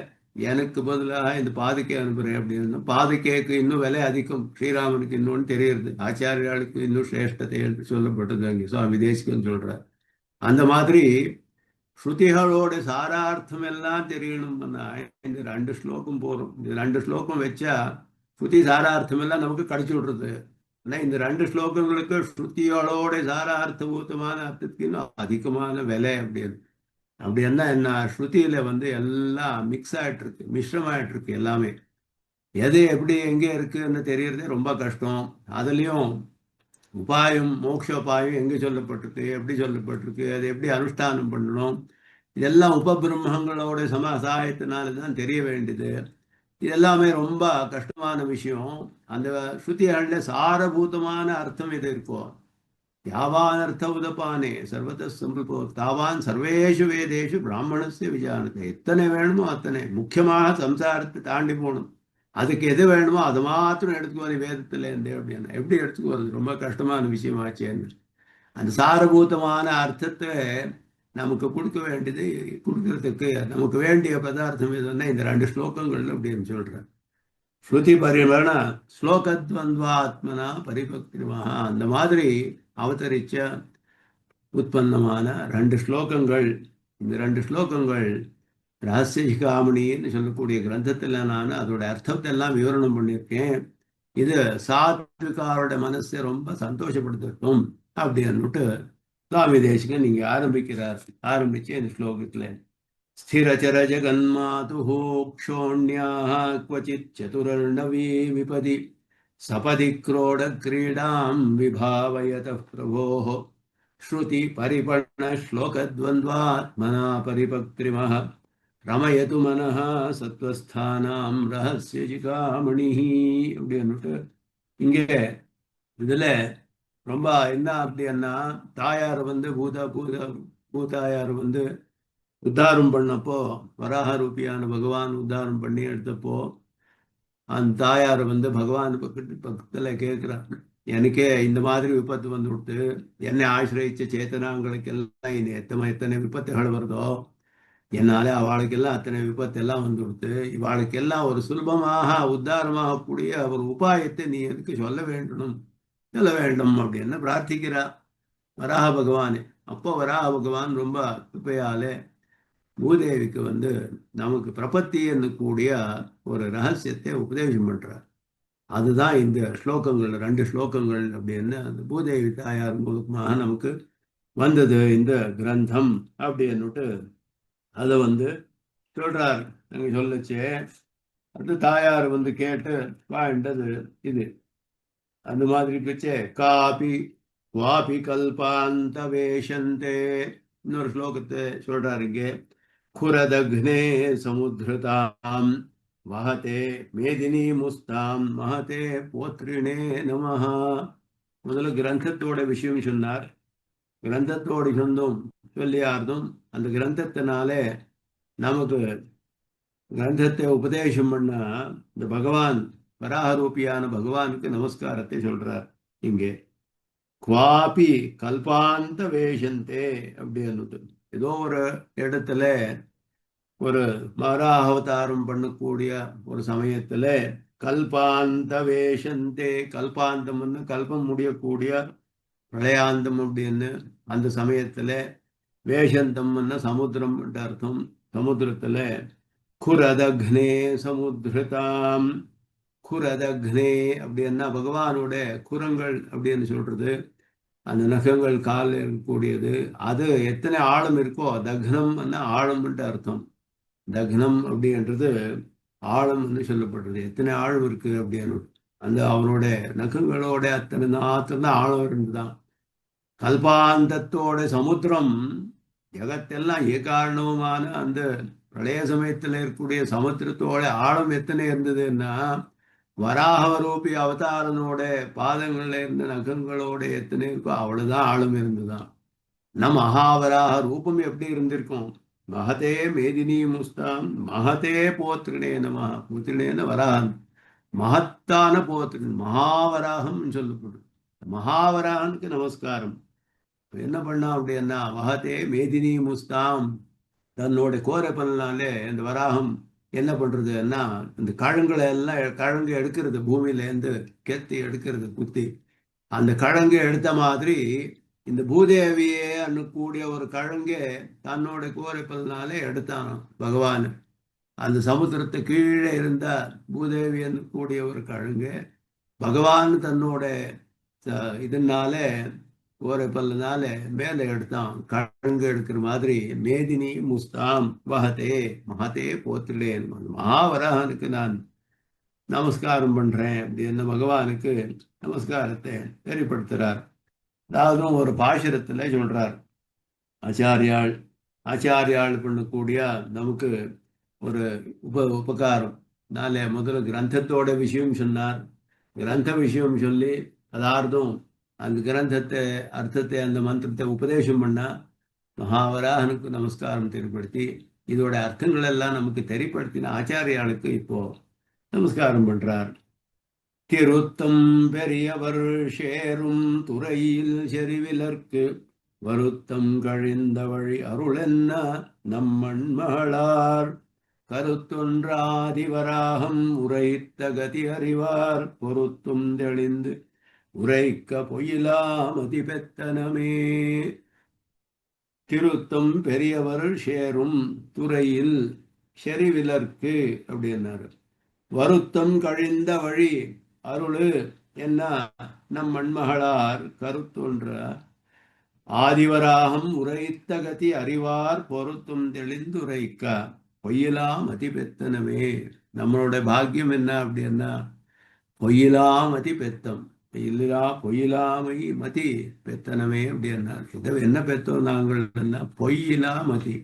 எனக்கு பதிலாக இந்த பாதுகை அனுப்புறேன் அப்படின்னு. பாதுகைக்கு இன்னும் விலை அதிகம், ஸ்ரீராமனுக்கு இன்னொன்று தெரியுது. ஆச்சாரியாளுக்கு இன்னும் சிரேஷ்டத்தை சொல்லப்பட்டது அங்கே சுவாமி தேசிகன் சொல்றார். அந்த மாதிரி ஸ்ருதிகளோட சாரார்த்தம் எல்லாம் தெரியணும்னா இந்த 2 ஸ்லோகம் போறோம். இந்த 2 ஸ்லோகம் வச்சா ஸ்ருதி சாரார்த்தம் எல்லாம் நமக்கு கிடைச்சி விடுறது. ஆனா இந்த 2 ஸ்லோகங்களுக்கு ஸ்ருதிகளோட சாரார்த்தபூத்தமான அர்த்தத்துக்கு இன்னும் அதிகமான விலை அப்படின்னு. அப்படின்னா என்ன, ஸ்ருதியில வந்து எல்லாம் மிக்ஸ் ஆகிட்டு இருக்கு, மிஸ்ரமாயிட்டு இருக்கு எல்லாமே. எது எப்படி எங்கே இருக்குன்னு தெரியறதே ரொம்ப கஷ்டம். அதுலேயும் உபாயம், மோட்சோபாயம் எங்கே சொல்லப்பட்டிருக்கு, எப்படி சொல்லப்பட்டிருக்கு, அது எப்படி அனுஷ்டானம் பண்ணணும், இதெல்லாம் உபபிரம்மங்களோட சகாயத்தினால தான் தெரிய வேண்டியது. இதெல்லாமே ரொம்ப கஷ்டமான விஷயம். அந்த ஸ்ருதிகளில் சாரபூதமான அர்த்தம் இது இருக்கும். யாவான் அர்த்த உதப்பானே சர்வத சம்பிரபோ தாவான் சர்வேஷு வேதேஷு பிராமணஸ்ய விஜானத்தை. எத்தனை வேணுமோ அத்தனை. முக்கியமாக சம்சாரத்தை தாண்டி போகணும். அதுக்கு எது வேணுமோ அது மாத்திரம் எடுத்துக்குவாரு வேதத்துல இருந்து அப்படின்னா. எப்படி எடுத்துக்குவது, ரொம்ப கஷ்டமான விஷயமாச்சேன்னு. அந்த சாரபூதமான அர்த்தத்தை நமக்கு கொடுக்க வேண்டியது, கொடுக்கறதுக்கு நமக்கு வேண்டிய பதார்த்தம் எதுன்னா இந்த 2 ஸ்லோகங்கள் அப்படின்னு சொல்றேன். ஸ்ருதி பரிமள ஸ்லோகத்வந்த்வாத்மனா பரிபக்திரிமஹ. அந்த மாதிரி அவதரிச்ச உற்பத்தமான 2 ஸ்லோகங்கள். இந்த 2 ஸ்லோகங்கள் ரகசிய சிகாமணின்னு சொல்லக்கூடிய கிரந்தத்தில் நான் அதோட அர்த்தத்தை எல்லாம் விவரணம் பண்ணியிருக்கேன். இது சாத்விகாரோட மனசை ரொம்ப சந்தோஷப்படுத்தட்டும் அப்படின்னுட்டு சுவாமி தேசிகன் நீங்க ஆரம்பிச்சு இந்த ஸ்லோகத்துல ஸ்திரச்சர ஜகன்மாதுः க்ஷோண்யாः क्वचित् चतुर्नवी विपदि सपदि क्रीडां विभावयतः प्रभोः श्रुति परिपर्ण श्लोकद्वन्द्वात्मना परिपक्त्रिमः ரமயது மனஹ சத்வஸ்தானாம் ரகசிய சிகாமணிஹ அப்படின்னுட்டு இங்கே இதுல ரொம்ப என்ன அப்படின்னா தாயார் வந்து பூதாயார் வந்து உத்தாரம் பண்ணப்போ வராக ரூபியான பகவான் உத்தாரம் பண்ணி எடுத்தப்போ அந்த தாயார் வந்து பகவான் பக்கத்துல கேட்கிறார், எனக்கே இந்த மாதிரி விபத்து வந்து விட்டு என்னை ஆசிரியிச்ச சேத்தனாங்களுக்கெல்லாம் இனி எத்தனை விபத்துகள் வருதோ என்னாலே அவளுக்கெல்லாம் அத்தனை விபத்தெல்லாம் வந்து கொடுத்து இவாளுக்கெல்லாம் ஒரு சுலபமாக உத்தாரமாகக்கூடிய ஒரு உபாயத்தை நீ எனக்கு சொல்ல வேண்டும் அப்படின்னு பிரார்த்திக்கிறா வராக பகவானே. அப்போ வராக பகவான் ரொம்ப கிருப்பையாலே பூதேவிக்கு வந்து நமக்கு பிரபத்தி கூடிய ஒரு ரகசியத்தை உபதேசம் பண்றார். அதுதான் இந்த ஸ்லோகங்கள் 2 ஸ்லோகங்கள் அப்படின்னு அந்த பூதேவி தாயார் மூலமாக நமக்கு வந்தது இந்த கிரந்தம் அப்படின்னுட்டு அதை வந்து சொல்றார். நாங்க சொல்லச்சே அது தாயார் வந்து கேட்டு வாழ்ந்தது இது அந்த மாதிரி பிச்சே காபி வாபி கல்பாந்த வேஷந்தே. இன்னொரு ஸ்லோகத்தை சொல்றாரு இங்கே, குரதக்னே சமுத்ரதாம் வஹதே மேதினி முஸ்தாம் மஹதே போத்ரிணே நமஹா. முதல்ல கிரந்தத்தோட விஷயம் சொன்னார். கிரந்தத்தோடு சொந்தம் சொல்லியார்தும் அந்த கிரந்தத்தினாலே நமக்கு கிரந்தத்தை உபதேசம் பண்ண இந்த பகவான் வராகரூபியான பகவானுக்கு நமஸ்காரத்தை சொல்றார். இங்கே குவாபி கல்பாந்த வேஷந்தே அப்படின்னு ஏதோ ஒரு இடத்துல ஒரு வராக அவதாரம் பண்ணக்கூடிய ஒரு சமயத்துல கல்பாந்த வேஷந்தே, கல்பாந்தம்னு கல்பம் முடியக்கூடிய பிரளயாந்தம் அப்படின்னு அந்த சமயத்துல வேஷந்தம்னா சமுத்திரம் அர்த்தம். சமுத்திரத்துல குரதக்னே சமுத்திரதாம், குரதக்னே அப்படின்னா பகவானோட குரங்கள் அப்படின்னு சொல்றது அந்த நகங்கள் கால் இருக்கக்கூடியது. அது எத்தனை ஆழம் இருக்கோ தக்னம் ஆழம்ன்ட்டு அர்த்தம். தக்னம் அப்படின்றது ஆழம்னு சொல்லப்படுறது. எத்தனை ஆழம் இருக்கு அப்படின்னு அந்த அவனோட நகங்களோட அத்தனை தான் ஆழம் இருந்துதான். கல்பாந்தத்தோட சமுத்திரம் ஜகத்தெல்லாம் ஏகாரணமான அந்த பிரளய சமயத்தில் இருக்கக்கூடிய சமுத்திரத்தோட ஆழம் எத்தனை இருந்ததுன்னா வராகரூபி அவதாரனோட பாதங்கள்ல இருந்த நகங்களோட எத்தனை இருக்கோ அவ்வளவுதான் ஆழம் இருந்துதான். மகாவராக ரூபம் எப்படி இருந்திருக்கும், மகதே மேதினி முஸ்தாம் மகதே போத்திரினே நம. போத்திரினேன வராகன் மகத்தான போத்திரன் மகாவராகம் சொல்லப்படும். மகாவராகனுக்கு நமஸ்காரம். என்ன பண்ணா அப்படின்னா மகதே மேதினி முஸ்தாம், தன்னோட கோர பண்ணாலே இந்த வராகம் என்ன பண்றதுன்னா இந்த கழங்குகளை எல்லாம் கழங்கு எடுக்கிறது, பூமியில இருந்து கெத்தி எடுக்கிறது குத்தி. அந்த கழங்கு எடுத்த மாதிரி இந்த பூதேவியே அன்னக்கூடிய ஒரு கழங்கே தன்னோட கோரை பல்னாலே எடுத்தான் பகவான். அந்த சமுத்திரத்தை கீழே இருந்த பூதேவி கூடிய ஒரு கழங்கு பகவான் தன்னோட இதனால கோரை பல்லுனால மேலே எடுத்தான். கழங்கு எடுக்கிற மாதிரி மேதினி முஸ்தாம் வஹதே மகதே போத்திரேன், மகாவராகனுக்கு நான் நமஸ்காரம் பண்றேன் அப்படின்னு பகவானுக்கு நமஸ்காரத்தை வெளிப்படுத்துறார். அதாவது ஒரு பாசுரத்துல சொல்றார், ஆச்சாரியாள் பண்ணக்கூடிய நமக்கு ஒரு உபகாரம். முதல்ல கிரந்தத்தோட விஷயம் சொன்னார். கிரந்த விஷயம் சொல்லி அதார்த்தம் அந்த கிரந்தத்தை அர்த்தத்தை அந்த மந்திரத்தை உபதேசம் பண்ணா மகாவராகனுக்கு நமஸ்காரம் தெரியப்படுத்தி இதோட அர்த்தங்கள் எல்லாம் நமக்கு தெரியப்படுத்தின ஆச்சாரியாளுக்கு இப்போ நமஸ்காரம் பண்றார். திருத்தம் பெரியவர் சேரும் துறையில் செறிவிலர்க்கு வருத்தம் கழிந்த வழி அருளென்ன நம்மண் மகளார் கருத்தொன்றாதிவராகம் உரைத்த கதி அறிவார் பொருத்தும் தெளிந்து உரைக்க பொயிலாமதி பெத்தனமே. திருத்தம் பெரியவர் சேரும் துறையில் செறிவிலர்க்கு அப்படின்னாரு. வருத்தம் கழிந்த வழி, அருளு என்ன நம் மண்மகளார் கருத்தொன்ற ஆதிவராகம் உரைத்த கதி அறிவார் பொருத்தும் தெளிந்துரைக்க பொய்யிலாம் மதி பெத்தனமே. நம்மளோட பாக்கியம் என்ன அப்படின்னா பொய்யிலாம் மதி பெத்தம். பொய்யிலாமை மதி பெத்தனமே அப்படின்னா இதை என்ன பெத்தோம் நாங்கள் என்ன பொய்யிலா மதி,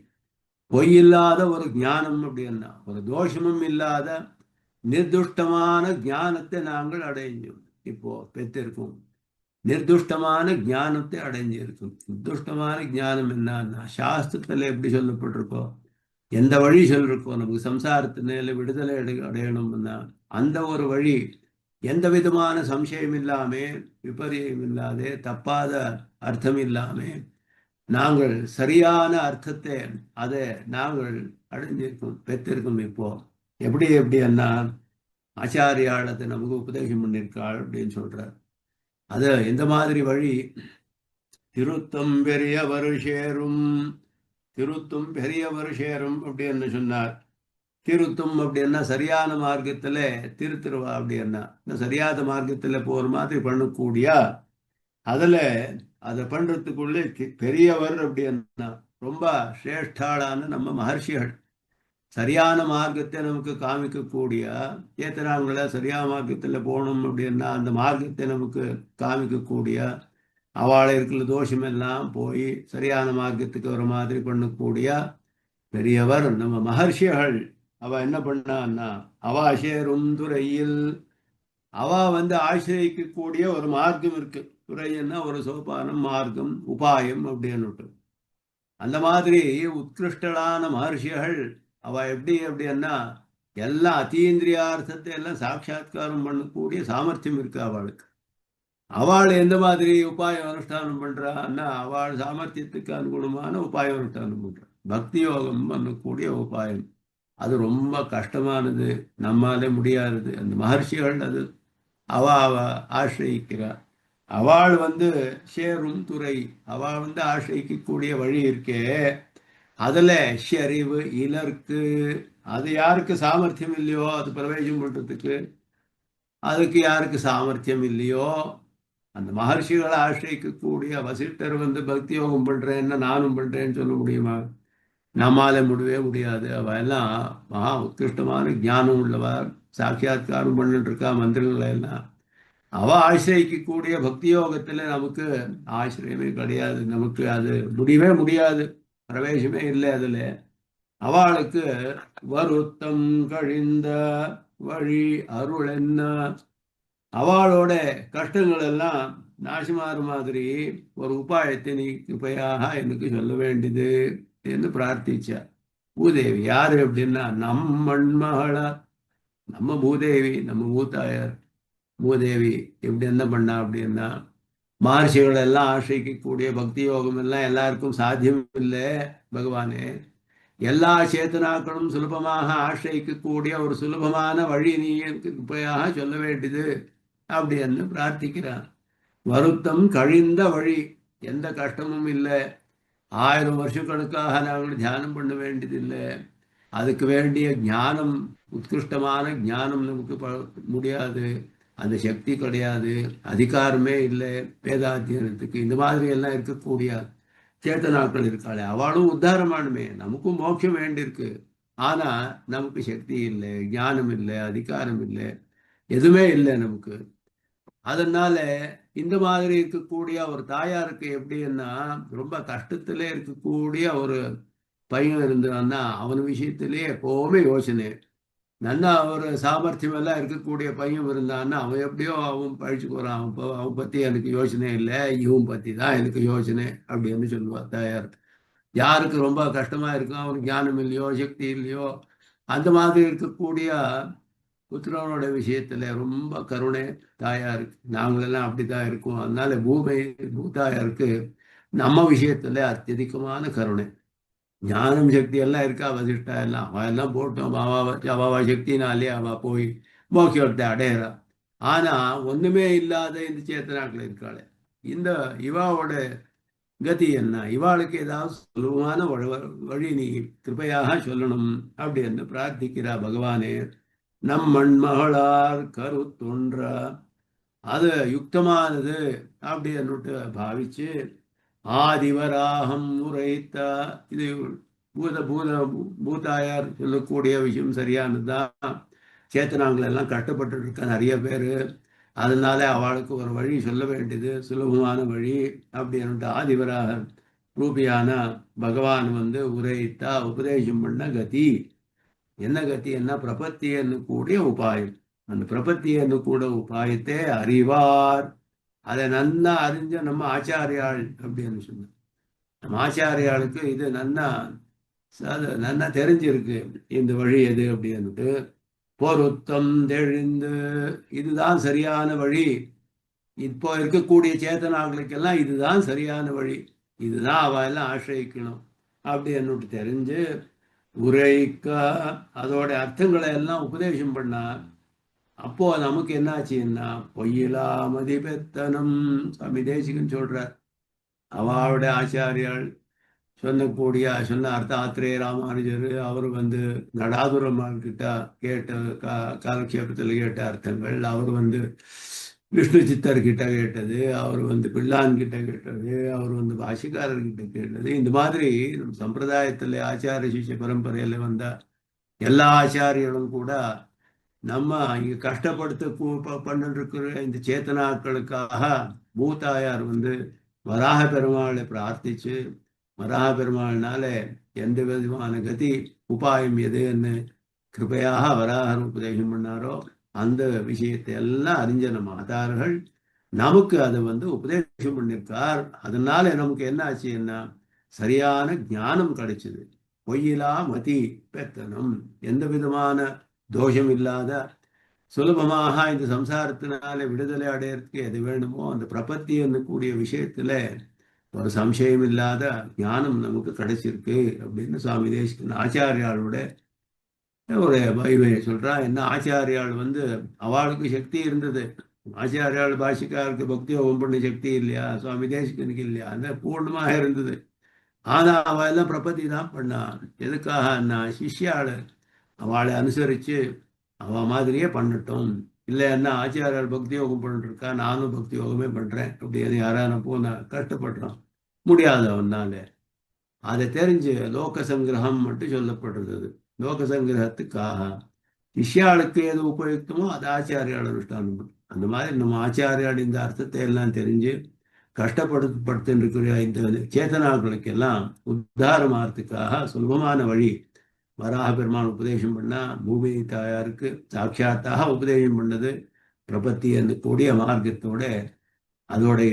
பொய்யில்லாத ஒரு ஞானம் அப்படின்னா ஒரு தோஷமும் இல்லாத நிர்துஷ்டமான ஞானத்தை நாங்கள் அடைஞ்சோம். இப்போ பெற்றிருக்கோம். நிர்துஷ்டமான ஞானத்தை அடைஞ்சிருக்கும். நிர்துஷ்டமான ஞானம் என்னன்னா சாஸ்திரத்துல எப்படி சொல்லப்பட்டிருக்கோ, எந்த வழி சொல்லிருக்கோ நமக்கு சம்சாரத்தினால விடுதலை அடையணும்னா அந்த ஒரு வழி எந்த விதமான சம்சயம் இல்லாம, விபரியம் இல்லாத, தப்பாத அர்த்தம் இல்லாம நாங்கள் சரியான அர்த்தத்தை அதை நாங்கள் அடைஞ்சிருக்கோம், பெற்றிருக்கோம். இப்போ எப்படி என்ன ஆச்சாரியாளத்தை நமக்கு உபதேசம் பண்ணியிருக்காள் அப்படின்னு சொல்றார். அது எந்த மாதிரி வழி? திருத்தம் பெரியவர் சேரும், திருத்தும் பெரியவர் சேரும் அப்படின்னு சொன்னார். திருத்தும் அப்படின்னா சரியான மார்க்கத்துல திருத்திருவா அப்படின்னா சரியாத மார்க்கத்துல போற மாதிரி பண்ணக்கூடிய அதுல அதை பண்றதுக்குள்ளே பெரியவர் அப்படின்னா ரொம்ப சிரேஷ்டாளான நம்ம மகர்ஷிகள் சரியான மார்க்கத்தை நமக்கு காமிக்கக்கூடிய சேத்தனாங்களை சரியான மார்க்கத்தில் போகணும் அப்படின்னா அந்த மார்க்கத்தை நமக்கு காமிக்கக்கூடிய அவளை இருக்கிற தோஷம் எல்லாம் போய் சரியான மார்க்கத்துக்கு ஒரு மாதிரி பண்ணக்கூடிய பெரியவர் நம்ம மகர்ஷிகள். அவ என்ன பண்ணான்னா அவ சேரும் துறையில் அவ ஆசிரியக்கக்கூடிய ஒரு மார்க்கம் இருக்கு. துறைன்னா ஒரு சோபானம், மார்க்கம், உபாயம் அப்படின்னு அந்த மாதிரி உத்கிருஷ்டலான மகர்ஷிகள் அவ எப்படி அப்படின்னா எல்லாம் அத்தீந்திரியார்த்தத்தை எல்லாம் சாட்சா்காரம் பண்ணக்கூடிய சாமர்த்தியம் இருக்கு அவளுக்கு. அவள் எந்த மாதிரி உபாயம் அனுஷ்டானம் பண்றான்னா அவள் சாமர்த்தியத்துக்கு அனுகுணமான உபாயம் அனுஷ்டானம் பண்றா. பக்தி யோகம் பண்ணக்கூடிய உபாயம் அது ரொம்ப கஷ்டமானது, நம்மாலே முடியாதது. அந்த மகர்ஷிகள் அது அவ ஆசிரியிக்கிறார். அவள் சேரும் துறை, அவள் ஆசிரியிக்கக்கூடிய வழி இருக்கே அதுல அறிவு இலருக்கு. அது யாருக்கு சாமர்த்தியம் இல்லையோ அது பிரவேசம் பண்றதுக்கு, அதுக்கு யாருக்கு சாமர்த்தியம் இல்லையோ அந்த மகர்ஷிகளை ஆசிரியக்கக்கூடிய வசிஷ்டர் பக்தி யோகம் பண்றேன்னா நானும் பண்றேன்னு சொல்ல முடியுமா? நம்மால முடியவே முடியாது. அவ எல்லாம் மகா உத்கிருஷ்டமான ஞானம் உள்ளவர், சாட்சா்காரம் பண்ணிட்டு இருக்கா மந்திரங்களை எல்லாம். அவ ஆசிரியக்கக்கூடிய பக்தி யோகத்துல நமக்கு ஆசிரியமே கிடையாது, நமக்கு அது முடியவே முடியாது, பிரவேசமே இல்லை அதுல. அவளுக்கு வருத்தம் கழிந்த வழி அருள் என்ன, அவளோட கஷ்டங்கள் எல்லாம் நாசமாறு மாதிரி ஒரு உபாயத்தை நீ கிருபையாக எனக்கு சொல்ல வேண்டியது என்று பிரார்த்திச்சார். பூதேவி யாரு அப்படின்னா நம் மண்மகளா, நம்ம பூதேவி, நம்ம மூத்தாயார் பூதேவி. எப்படி என்ன பண்ணா அப்படின்னா மகர்ஷிகள் எல்லாம் ஆசிரிக்கக்கூடிய பக்தி யோகம் எல்லாம் எல்லாருக்கும் சாத்தியம் இல்லை பகவானே. எல்லா சேத்தனாக்களும் சுலபமாக ஆசிரிக்கக்கூடிய ஒரு சுலபமான வழி நீ எனக்கு கிருபையாக சொல்ல வேண்டியது அப்படின்னு பிரார்த்திக்கிறான். வருத்தம் கழிந்த வழி, எந்த கஷ்டமும் இல்லை. 1000 வருஷக்கணக்காக நாங்கள் தியானம் பண்ண வேண்டியதில்லை. அதுக்கு வேண்டிய ஞானம், உத்கிருஷ்டமான ஞானம் நமக்கு முடியாது, அந்த சக்தி கிடையாது, அதிகாரமே இல்லை வேதாத்தியனத்துக்கு. இந்த மாதிரி எல்லாம் இருக்கக்கூடிய சேத்தனாக்கள் இருக்காளே அவளும் உத்தாரமானுமே, நமக்கும் மோட்சம் வேண்டியிருக்கு. ஆனா நமக்கு சக்தி இல்லை, ஞானம் இல்லை, அதிகாரம் இல்லை, எதுவுமே இல்லை நமக்கு. அதனால இந்த மாதிரி இருக்கக்கூடிய ஒரு தாயாருக்கு எப்படின்னா ரொம்ப கஷ்டத்திலே இருக்கக்கூடிய ஒரு பையன் இருந்தான்னா அவன் விஷயத்திலே எப்பவுமே யோசனை. நல்லா ஒரு சாமர்த்தியம் எல்லாம் இருக்கக்கூடிய பையன் இருந்தான்னா அவன் எப்படியோ அவன் பழிச்சு போறான். அவன் பத்தி எனக்கு யோசனை இல்லை, இவன் பத்தி தான் எனக்கு யோசனை அப்படின்னு சொல்லுவார் தாயார். யாருக்கு ரொம்ப கஷ்டமா இருக்கும், அவனுக்கு ஞானம் இல்லையோ சக்தி இல்லையோ அந்த மாதிரி இருக்கக்கூடிய புத்திரனோட விஷயத்துல ரொம்ப கருணை தாயாருக்கு. நாங்களெல்லாம் அப்படித்தான் இருக்கோம். அதனால பூதாயாருக்கு நம்ம விஷயத்துல அत्यதிகமான கருணை. ஞானம் சக்தி எல்லாம் இருக்கா வசிஷ்டா எல்லாம், அவ எல்லாம் போட்டோம் அவாவா சக்தினாலே அவ போய் மோட்சத்தை அடையிறா. ஆனா ஒண்ணுமே இல்லாத இந்த சேத்தனாக்கள் இருக்காளே, இந்த இவாவோட கதி என்ன? இவாளுக்கு ஏதாவது சுலபமான வழி நீ கிருபையாக சொல்லணும் அப்படின்னு பிரார்த்திக்கிறா பகவானே. நம் மண்மகளார் கருத்தொன்ற அது யுக்தமானது அப்படின்னுட்டு பாவிச்சு ஆதிவராகம் உரைத்த இது பூத பூத பூதாயார் சொல்லக்கூடிய விஷயம் சரியானதுதான். சேத்தனாங்கள் எல்லாம் கஷ்டப்பட்டு இருக்க நிறைய பேர், அதனால அவளுக்கு ஒரு வழி சொல்ல வேண்டியது சுலபமான வழி அப்படின்னுட்டு ஆதிவராக ரூபியான பகவான் வந்து உரைத்தா உபதேசம் பண்ண கதி. என்ன கதி என்ன பிரபத்தியன்னு கூடிய உபாயம். அந்த பிரபத்தியன்னு கூட உபாயத்தை அறிவார். அதை நன்னா அறிஞ்ச நம்ம ஆச்சாரியாள் அப்படின்னு சொன்ன நம்ம ஆச்சாரியாளுக்கு இது நன்னா நன்னா தெரிஞ்சிருக்கு இந்த வழி எது அப்படின்னுட்டு பொருத்தம் தெளிந்து இதுதான் சரியான வழி. இப்போ இருக்கக்கூடிய சேத்தனாக்களுக்கெல்லாம் இதுதான் சரியான வழி, இதுதான் அவ எல்லாம் ஆசிரியிக்கணும் அப்படி என்னட்டு தெரிஞ்சு உரைக்க அதோட அர்த்தங்களை எல்லாம் உபதேசம் பண்ணா. அப்போ நமக்கு என்னாச்சுன்னா பொய்யிலா மதிபெத்தனம் சுவாமி தேசிகன் சொல்றார். அவளோட ஆச்சாரியால் சொல்லக்கூடிய சொன்ன அர்த்தாத்திரேய ராமானுஜர் அவர் வந்து நடாதுரம்மாள் கிட்ட கேட்ட காலக்ஷேபத்தில் கேட்ட அர்த்தங்கள், அவர் வந்து விஷ்ணு சித்தர் கிட்ட கேட்டது, அவர் வந்து பிள்ளான் கிட்ட கேட்டது, அவர் வந்து பாஷிக்காரர்கிட்ட கேட்டது. இந்த மாதிரி சம்பிரதாயத்தில் ஆச்சாரிய சிஷ்ய பரம்பரையில் வந்த எல்லா ஆச்சாரியர்களும் கூட நம்ம இங்க கஷ்டப்படுத்த பண்ணிருக்கிற இந்த சேத்தனாக்களுக்காக பூதாயார் வந்து வராக பெருமாளை பிரார்த்திச்சு வராக பெருமாள்னால எந்த விதமான கதி உபாயம் எதுன்னு கிருபையாக வராகர் உபதேசம் பண்ணாரோ அந்த விஷயத்தை எல்லாம் அறிஞ்ச நம்ம ஆதார்கள் நமக்கு அதை வந்து உபதேசம் பண்ணியிருக்கார். அதனால நமக்கு என்ன ஆச்சுன்னா சரியான ஞானம் கிடைச்சது. பொய்யிலா மதி பெத்தனம், எந்த விதமான தோஷம் இல்லாத சுலபமாக இந்த சம்சாரத்தினால விடுதலை அடையறதுக்கு எது வேணுமோ அந்த பிரபத்தி கூடிய விஷயத்துல ஒரு சம்சயம் இல்லாத ஞானம் நமக்கு கிடைச்சிருக்கு அப்படின்னு சுவாமி தேசிகன் ஆச்சாரியாளோட ஒரு மகிமையை சொல்றா. என்ன ஆச்சாரியால் வந்து அவளுக்கு சக்தி இருந்தது. ஆச்சாரியால் பாஷிக்காருக்கு பக்தி யோகம் பண்ண சக்தி இல்லையா, சுவாமி தேசிகனுக்கு இல்லையா, அந்த பூர்ணமாக இருந்தது. ஆனா அவ எல்லாம் பிரபத்தி தான் பண்ணான். எதுக்காக சிஷ்யாள் அவளை அனுசரிச்சு அவ மாதிரியே பண்ணட்டும். இல்லைன்னா ஆச்சாரியால் பக்தி யோகம் பண்ணிட்டு இருக்கா, நானும் பக்தி யோகமே பண்றேன் அப்படின்னு யாரான போன கஷ்டப்படுறான் முடியாதவனால. அதை தெரிஞ்சு லோக சங்கிரகம் மட்டும் சொல்லப்படுறது. லோக சங்கிரகத்துக்காக சிஷ்யாளுக்கு எது உபயுக்தமோ அது ஆச்சாரியால் அனுஷ்டானம். அந்த மாதிரி நம்ம ஆச்சாரியால் இந்த அர்த்தத்தை எல்லாம் தெரிஞ்சு கஷ்டப்படுத்தப்பட்டு இருக்கிற இந்த சேத்தனாக்களுக்கு எல்லாம் உத்தாரமாகறதுக்காக சுலபமான வழி வராக பெருமான் உபதேசம் பண்ணா. பூமி தாயாருக்கு சாட்சாத்தாக உபதேசம் பண்ணது பிரபத்தி என்று கூடிய மார்க்கத்தோட அதோடைய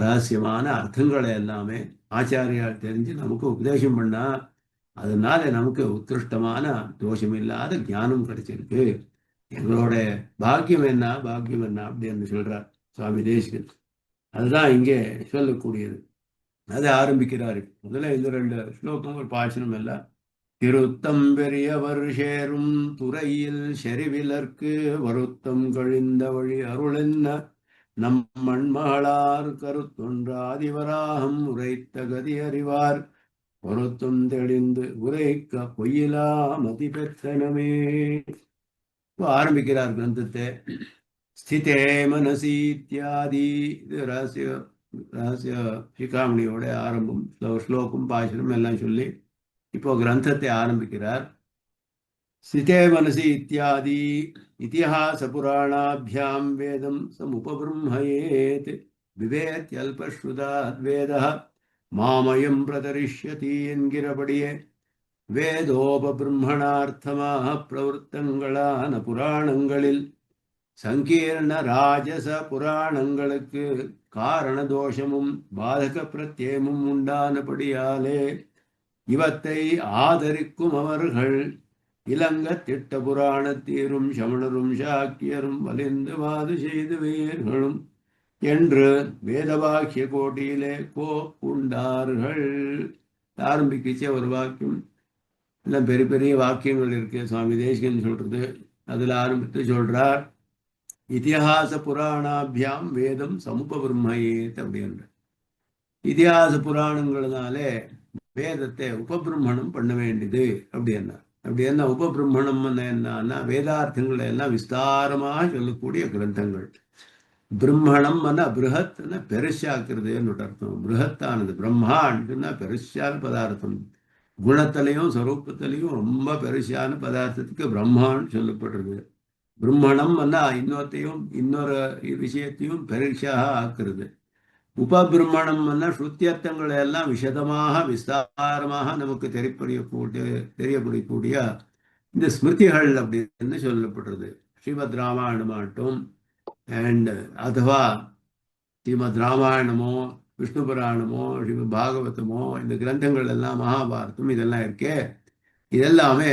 ரகசியமான அர்த்தங்களை எல்லாமே ஆச்சாரியால் தெரிஞ்சு நமக்கு உபதேசம் பண்ணா. அதனால நமக்கு உத்கிருஷ்டமான தோஷமில்லாத ஞானம் கிடைச்சிருக்கு. எங்களோட பாக்கியம் என்ன பாக்கியம் என்ன அப்படின்னு சொல்றார் சுவாமி தேசிகன். அதுதான் இங்கே சொல்லக்கூடியது. அதை ஆரம்பிக்கிறாரு. முதல்ல இந்த 2 ஸ்லோகம் ஒரு பாசனம் எல்லாம். திருத்தம் பெரியவர் சேரும் துறையில் செறிவிலர்க்கு வருத்தம் கழிந்த வழி அருளென்ன நம் மண்மகளார் கருத்தொன்றாதிவராகம் உரைத்த கதி அறிவார் பொருத்தம் தெளிந்து உரைக்க பொய்யிலா மதி பெற்றனமே. ஆரம்பிக்கிறார் கிரந்தத்தை. ஸ்திதே மனசி இத்தியாதி ரகசிய ரகசிய சிகாமணியோட ஆரம்பம், ஸ்லோகம் பாசனம் எல்லாம் சொல்லி இப்போ கிரந்தத்தை ஆரம்பிக்கிறார். ஸ்திதே மனசி இத்தியாதி இதிஹாச புராணாபியாம் வேதம் சமுபபிரம்மயேத் விவேத்யல்பஸ்ருதாத் வேதः மாமயம் பிரதரிஷ்யதி என்கிறபடியே வேதோபபிரம்மணார்த்தமாக பிரவருத்தங்களான புராணங்களில் சங்கீர்ண ராஜச புராணங்களுக்கு காரண தோஷமும் பாதக பிரத்யேமும் உண்டானபடியாலே இவத்தை ஆதரிக்கும் அவர்கள் இலங்க திட்ட புராணத்தீரும் சமணரும் சாக்கியரும் வலிந்து வாது செய்து வீர்களும் என்று வேதவாக்கிய கோட்டியிலே உண்டார்கள். ஆரம்பிக்கிச்சே ஒரு வாக்கியம், எல்லாம் பெரிய பெரிய வாக்கியங்கள் இருக்கு சுவாமி தேசிகன் சொல்றது. அதுல ஆரம்பித்து சொல்றார் இதிஹாச புராணாபியாம் வேதம் சமுபபிரம்மயேத் அப்படின்ற. இதிகாச புராணங்கள்னாலே வேதத்தை உபபிரம்மணம் பண்ண வேண்டியது அப்படின்னா. அப்படி என்ன உபபிரம்மணம் என்னன்னா வேதார்த்தங்களை எல்லாம் விஸ்தாரமாக சொல்லக்கூடிய கிரந்தங்கள். பிரம்மணம் பிருஹத் பெருசாக்குறதுன்னு அர்த்தம். பிருஹத்தானது பிரம்மாண்டுன்னா பெருசான பதார்த்தம். குணத்திலையும் ஸ்வரூபத்திலையும் ரொம்ப பெருசான பதார்த்தத்துக்கு பிரம்மான்னு சொல்லப்படுறது. பிரம்மணம் இன்னொரு விஷயத்தையும் பெருசாக ஆக்குறது. உபபிரம்மணம் ஸ்ருத்தியர்த்தங்களை எல்லாம் விஷதமாக விஸ்தாரமாக நமக்கு தெரியப்படக்கூடிய இந்த ஸ்மிருதிகள் அப்படின்னு சொல்லப்படுறது. ஸ்ரீமத் ராமாயணமாகட்டும் அண்ட் அதுவா ஸ்ரீமத் ராமாயணமோ விஷ்ணு புராணமோ ஸ்ரீமத் பாகவதமோ இந்த கிரந்தங்கள் எல்லாம் மகாபாரதம் இதெல்லாம் இருக்கே, இதெல்லாமே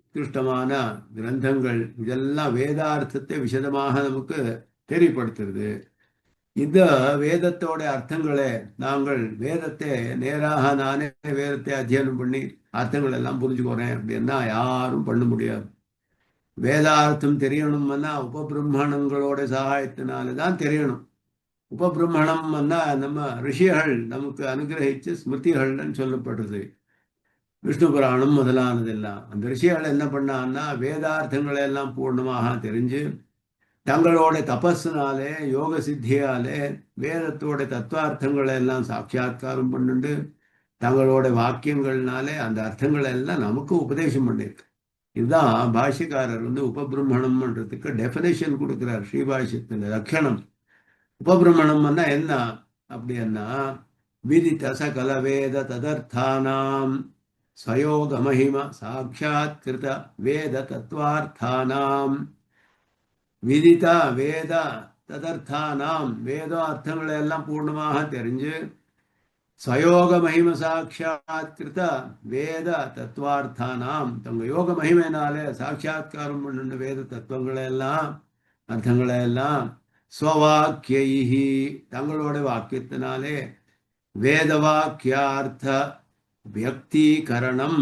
உத்கிருஷ்டமான கிரந்தங்கள். இதெல்லாம் வேதார்த்தத்தை விஷதமாக நமக்கு தெரியப்படுத்துறது. இந்த வேதத்தோட அர்த்தங்களை நாங்கள் வேதத்தை நேராக நானே வேதத்தை அத்தியனம் பண்ணி அர்த்தங்கள் எல்லாம் புரிஞ்சுக்கிறேன் அப்படின்னா யாரும் பண்ண முடியாது. வேதார்த்தம் தெரியணும்னா உபபிரம்மணங்களோட சகாயத்தினால்தான் தெரியணும். உபபிரம்மணம்னா நம்ம ரிஷிகள் நமக்கு அனுகிரகிச்சு ஸ்மிருதிகள்னு சொல்லப்படுறது. விஷ்ணு புராணம் முதலானதெல்லாம் அந்த ரிஷிகள் என்ன பண்ணான்னா வேதார்த்தங்களை எல்லாம் பூர்ணமாக தெரிஞ்சு தங்களோட தபஸ்னாலே யோக சித்தியாலே வேதத்தோட தத்துவார்த்தங்களை எல்லாம் சாட்சா்காரம் பண்ணிட்டு தங்களோட வாக்கியங்கள்னாலே அந்த அர்த்தங்களை எல்லாம் நமக்கு உபதேசம் பண்ணிருக்கு. இதுதான் பாஷ்யக்காரர் உபபிரம்மணம்ன்றதுக்கு டெஃபினேஷன் கொடுக்கிறார் ஸ்ரீபாஷ்யத்தின் லட்சணம். உபபிரம்மணம்னா என்ன அப்படின்னா விதித சகல வேத ததர்த்தானாம் ஸ்வயோக மகிம சாட்சாத் கிருத வேத தத்துவார்த்தானாம். விதித வேத ததர்த்தானாம் வேதார்த்தங்களை எல்லாம் பூர்ணமாக தெரிஞ்சு ஸ்வயோக மகிம சாட்சாத் கிருத வேத தத்துவார்த்தானாம் தங்க யோக மகிமையினாலே சாட்சாத்காரம் பண்ண வேத தத்துவங்களை எல்லாம் அர்த்தங்களை எல்லாம் ஸ்வவாக்கியைஹி தங்களோட வாக்கியத்தினாலே வேத வாக்கியார்த்த வியக்தீகரணம்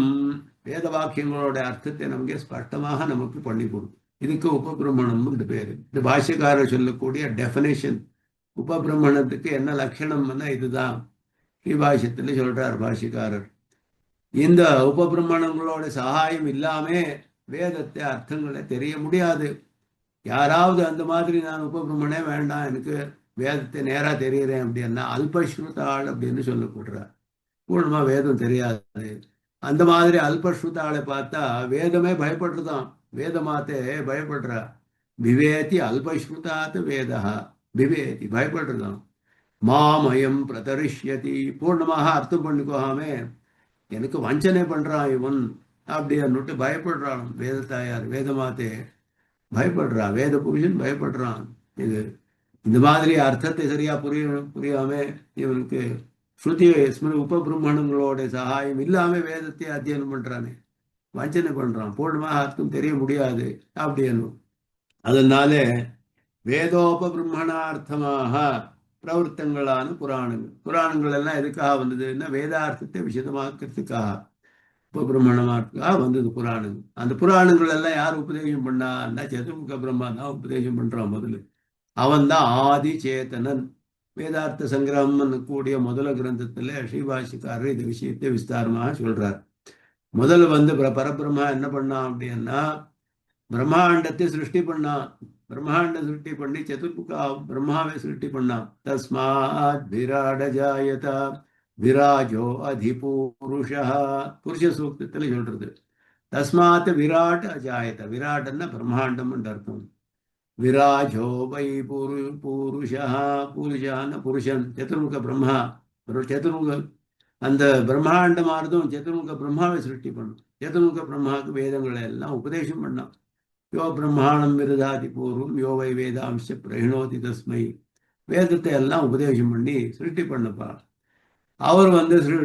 வேத வாக்கியங்களோட அர்த்தத்தை நமக்கு ஸ்பஷ்டமாக நமக்கு பண்ணி கொடுக்கும். இதுக்கு உபபிரம்மணம் இந்த பேரு. இந்த பாஷ்யக்காரர் சொல்லக்கூடிய டெஃபினேஷன் உபபிரம்மணத்துக்கு என்ன லட்சணம்னா இதுதான் ஸ்ரீபாஷ்யத்துல சொல்றார் பாஷ்யக்காரர். இந்த உபபிரம்மணங்களோட சகாயம் இல்லாம வேதத்தை அர்த்தங்களை தெரிய முடியாது. யாராவது அந்த மாதிரி நான் உபபிரம்மணே வேண்டாம் எனக்கு வேதத்தை நேரா தெரியுறேன் அப்படின்னா அல்பஸ்ருதாள் அப்படின்னு சொல்லப்படுறார். பூர்ணமா வேதம் தெரியாது. அந்த மாதிரி அல்பஸ்ருதாளை பார்த்தா வேதமே பயப்படுறதான். வேதமாத்தே பயப்படுறா. விவேதி அல்பஸ்ருதாத் வேதா விவேதி பயப்படுறதான். மாமயம் பிரதரிஷ்யதி பூர்ணமாக அர்த்தம் பண்ணிக்கோகாமே எனக்கு வஞ்சனை பண்றான் இவன் அப்படின்னுட்டு பயப்படுறான். வேதத்தாயார் வேதமாத்தே பயப்படுறா. வேத புருஷன் பயப்படுறான். இது இந்த மாதிரி அர்த்தத்தை சரியா புரியாம இவனுக்கு ஸ்ருதி உபபிரம்மணங்களோட சகாயம் இல்லாம வேதத்தை அத்தியனம் பண்றானே வஞ்சனை பண்றான். பூர்ணமாக அர்த்தம் தெரிய முடியாது அப்படின்னு. அதனால வேதோபபிரம்மணார்த்தமாக பிரவருத்தங்களான புராணங்கள் எல்லாம் எதுக்காக வந்ததுன்னா வேதார்த்தத்தை விஷதமாக்கிறதுக்காக உபபிரம்மணமார்த்தக்காக வந்தது புராணங்கள். அந்த புராணங்கள் எல்லாம் யார் உபதேசம் பண்ணான்னா சதுர்முக பிரம்மா தான் உபதேசம் பண்றான். முதல்ல அவன் தான் ஆதி சேத்தனன். வேதார்த்த சங்கிரகம் கூடிய முதல கிரந்தத்துல ஸ்ரீபாஷிக்காரர் இந்த விஷயத்தை விஸ்தாரமாக சொல்றார். முதல்ல பரபிரம்மா என்ன பண்ணான் அப்படின்னா பிரம்மாண்டத்தை சிருஷ்டி பண்ணான். பிரம்மாண்ட சிருஷ்டி பண்ணி சதுர்முகா பிரம்மாவை சிருஷ்டி பண்ணான். தஸ்மாத் விராட ஜாயதா விராஜோ அதிபூருஷா புருஷ சூக்தத்துல சொல்றது. தஸ்மாத் விராட் அஜாயத விராட்னா பிரம்மாண்டம் அர்த்தம். விராஜோ வை பூருஷா பூருஷான புருஷன் சதுர்முக பிரம்மா சதுர்முக அந்த பிரம்மாண்டமானதும் சதுர்முக பிரம்மாவை சிருஷ்டி பண்ணும். சதுர்முக பிரம்மாவுக்கு வேதங்களை எல்லாம் உபதேசம் பண்ணான். யோ பிரம்மாணம் விருதாதி பூர்வம் யோ வை வேதாம்ச பிரகிணோதி தஸ்மை வேதத்தை எல்லாம் உபதேசம் பண்ணி சிருஷ்டி பண்ணப்பா. அவர்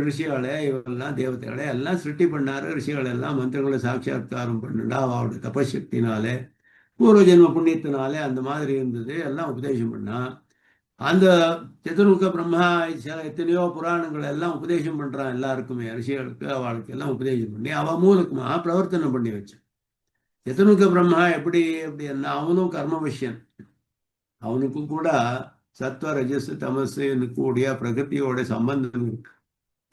ரிஷிகளை இவெல்லாம் தேவதைகளை எல்லாம் சிருஷ்டி பண்ணாரு. ரிஷிகள் எல்லாம் மந்திரங்களை சாட்சாத்காரம் பண்ணுண்டா அவருடைய தபசக்தினாலே பூர்வ ஜென்ம புண்ணியத்தினாலே அந்த மாதிரி இருந்தது. எல்லாம் உபதேசம் பண்ணா. அந்த சதுர்முக பிரம்மா எத்தனையோ புராணங்கள் எல்லாம் உபதேசம் பண்றான் எல்லாருக்குமே. ரிஷிகளுக்கு அவளுக்கு எல்லாம் உபதேசம் பண்ணி அவ மூலக்குமா பிரவர்த்தனை பண்ணி வச்சான். சதுர்முக பிரம்மா எப்படி அப்படின்னா அவனும் கர்மவசியன். அவனுக்கும் கூட சத்வ ரஜஸ் தமசு கூடிய பிரகிருதியோட சம்பந்தம் இருக்கு.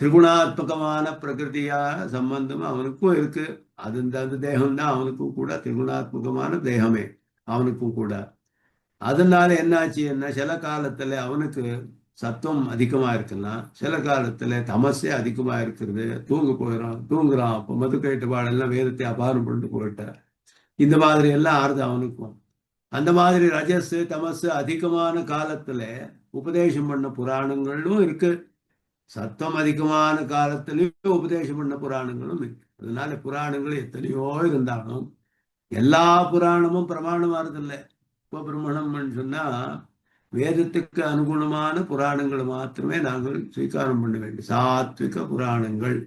திரிகுணாத்மகமான பிரகிருதியா சம்பந்தம் அவனுக்கும் இருக்கு. அந்த தேகம் தான் அவனுக்கும் கூட திரிகுணாத்மகமான தேகமே அவனுக்கும் கூட. அதனால என்னாச்சு என்ன, சில காலத்துல அவனுக்கு சத்துவம் அதிகமா இருக்கலாம், சில காலத்துல தமசே அதிகமா இருக்கிறது. தூங்குறான். அப்போ மதுக்கயிட்டு பாடெல்லாம் வேதத்தை அபாரம் பண்ணிட்டு போயிட்டார். இந்த மாதிரி எல்லாம் ஆறுது அவனுக்கும். அந்த மாதிரி ரஜஸ் தமசு அதிகமான காலத்துல உபதேசம் பண்ண புராணங்களும் இருக்கு. சத்தம் அதிகமான காலத்திலையும் உபதேசம் பண்ண புராணங்களும் இருக்கு. அதனால புராணங்கள் எத்தனையோ இருந்தாலும் எல்லா புராணமும் பிரமாணமானதில்லை. இப்போ பிரம்மணம்னு சொன்னா வேதத்துக்கு அனுகுணமான புராணங்கள் மாத்திரமே நாங்கள் ஸ்வீகாரம் பண்ண வேண்டும். சாத்விக புராணங்கள்,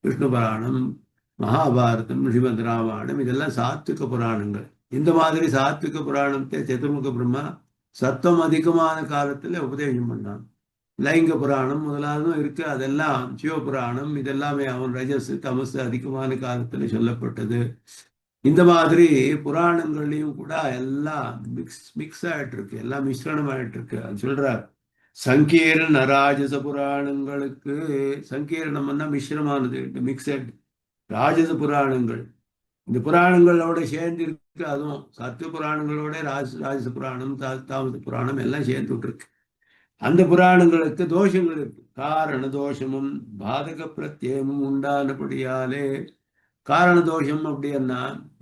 விஷ்ணு புராணம், மகாபாரதம், ஸ்ரீமத் ராமாயணம், இதெல்லாம் சாத்விக புராணங்கள். இந்த மாதிரி சாத்விக புராணத்தை சதுர்முக பிரம்மா சத்தம் அதிகமான காலத்துல உபதேசம் பண்ணான். லைங்க புராணம் முதலாவதும் இருக்கு. அதெல்லாம் சிவபுராணம், இதெல்லாமே அவன் ரஜஸ் தமசு அதிகமான காலத்துல சொல்லப்பட்டது. இந்த மாதிரி புராணங்கள்லையும் கூட எல்லாம் மிக்ஸ் ஆயிட்டு இருக்கு, எல்லாம் மிஸ்ரணம் ஆயிட்டு இருக்கு. அது சொல்றார் சங்கீர்ண ராஜச புராணங்களுக்கு. சங்கீர்ணம்னா மிஸ்ரமானது, மிக்சட். ராஜச புராணங்கள் இந்த புராணங்களோட சேர்ந்து இருக்கு. அதுவும் சத்துவ புராணங்களோட ராஜச புராணம், தாமச புராணம் எல்லாம் சேர்ந்து விட்டுருக்கு. அந்த புராணங்களுக்கு தோஷங்கள் இருக்கு. காரண தோஷமும் பாதக பிரத்யேகமும் உண்டானபடியாலே. காரண தோஷம் அப்படின்னா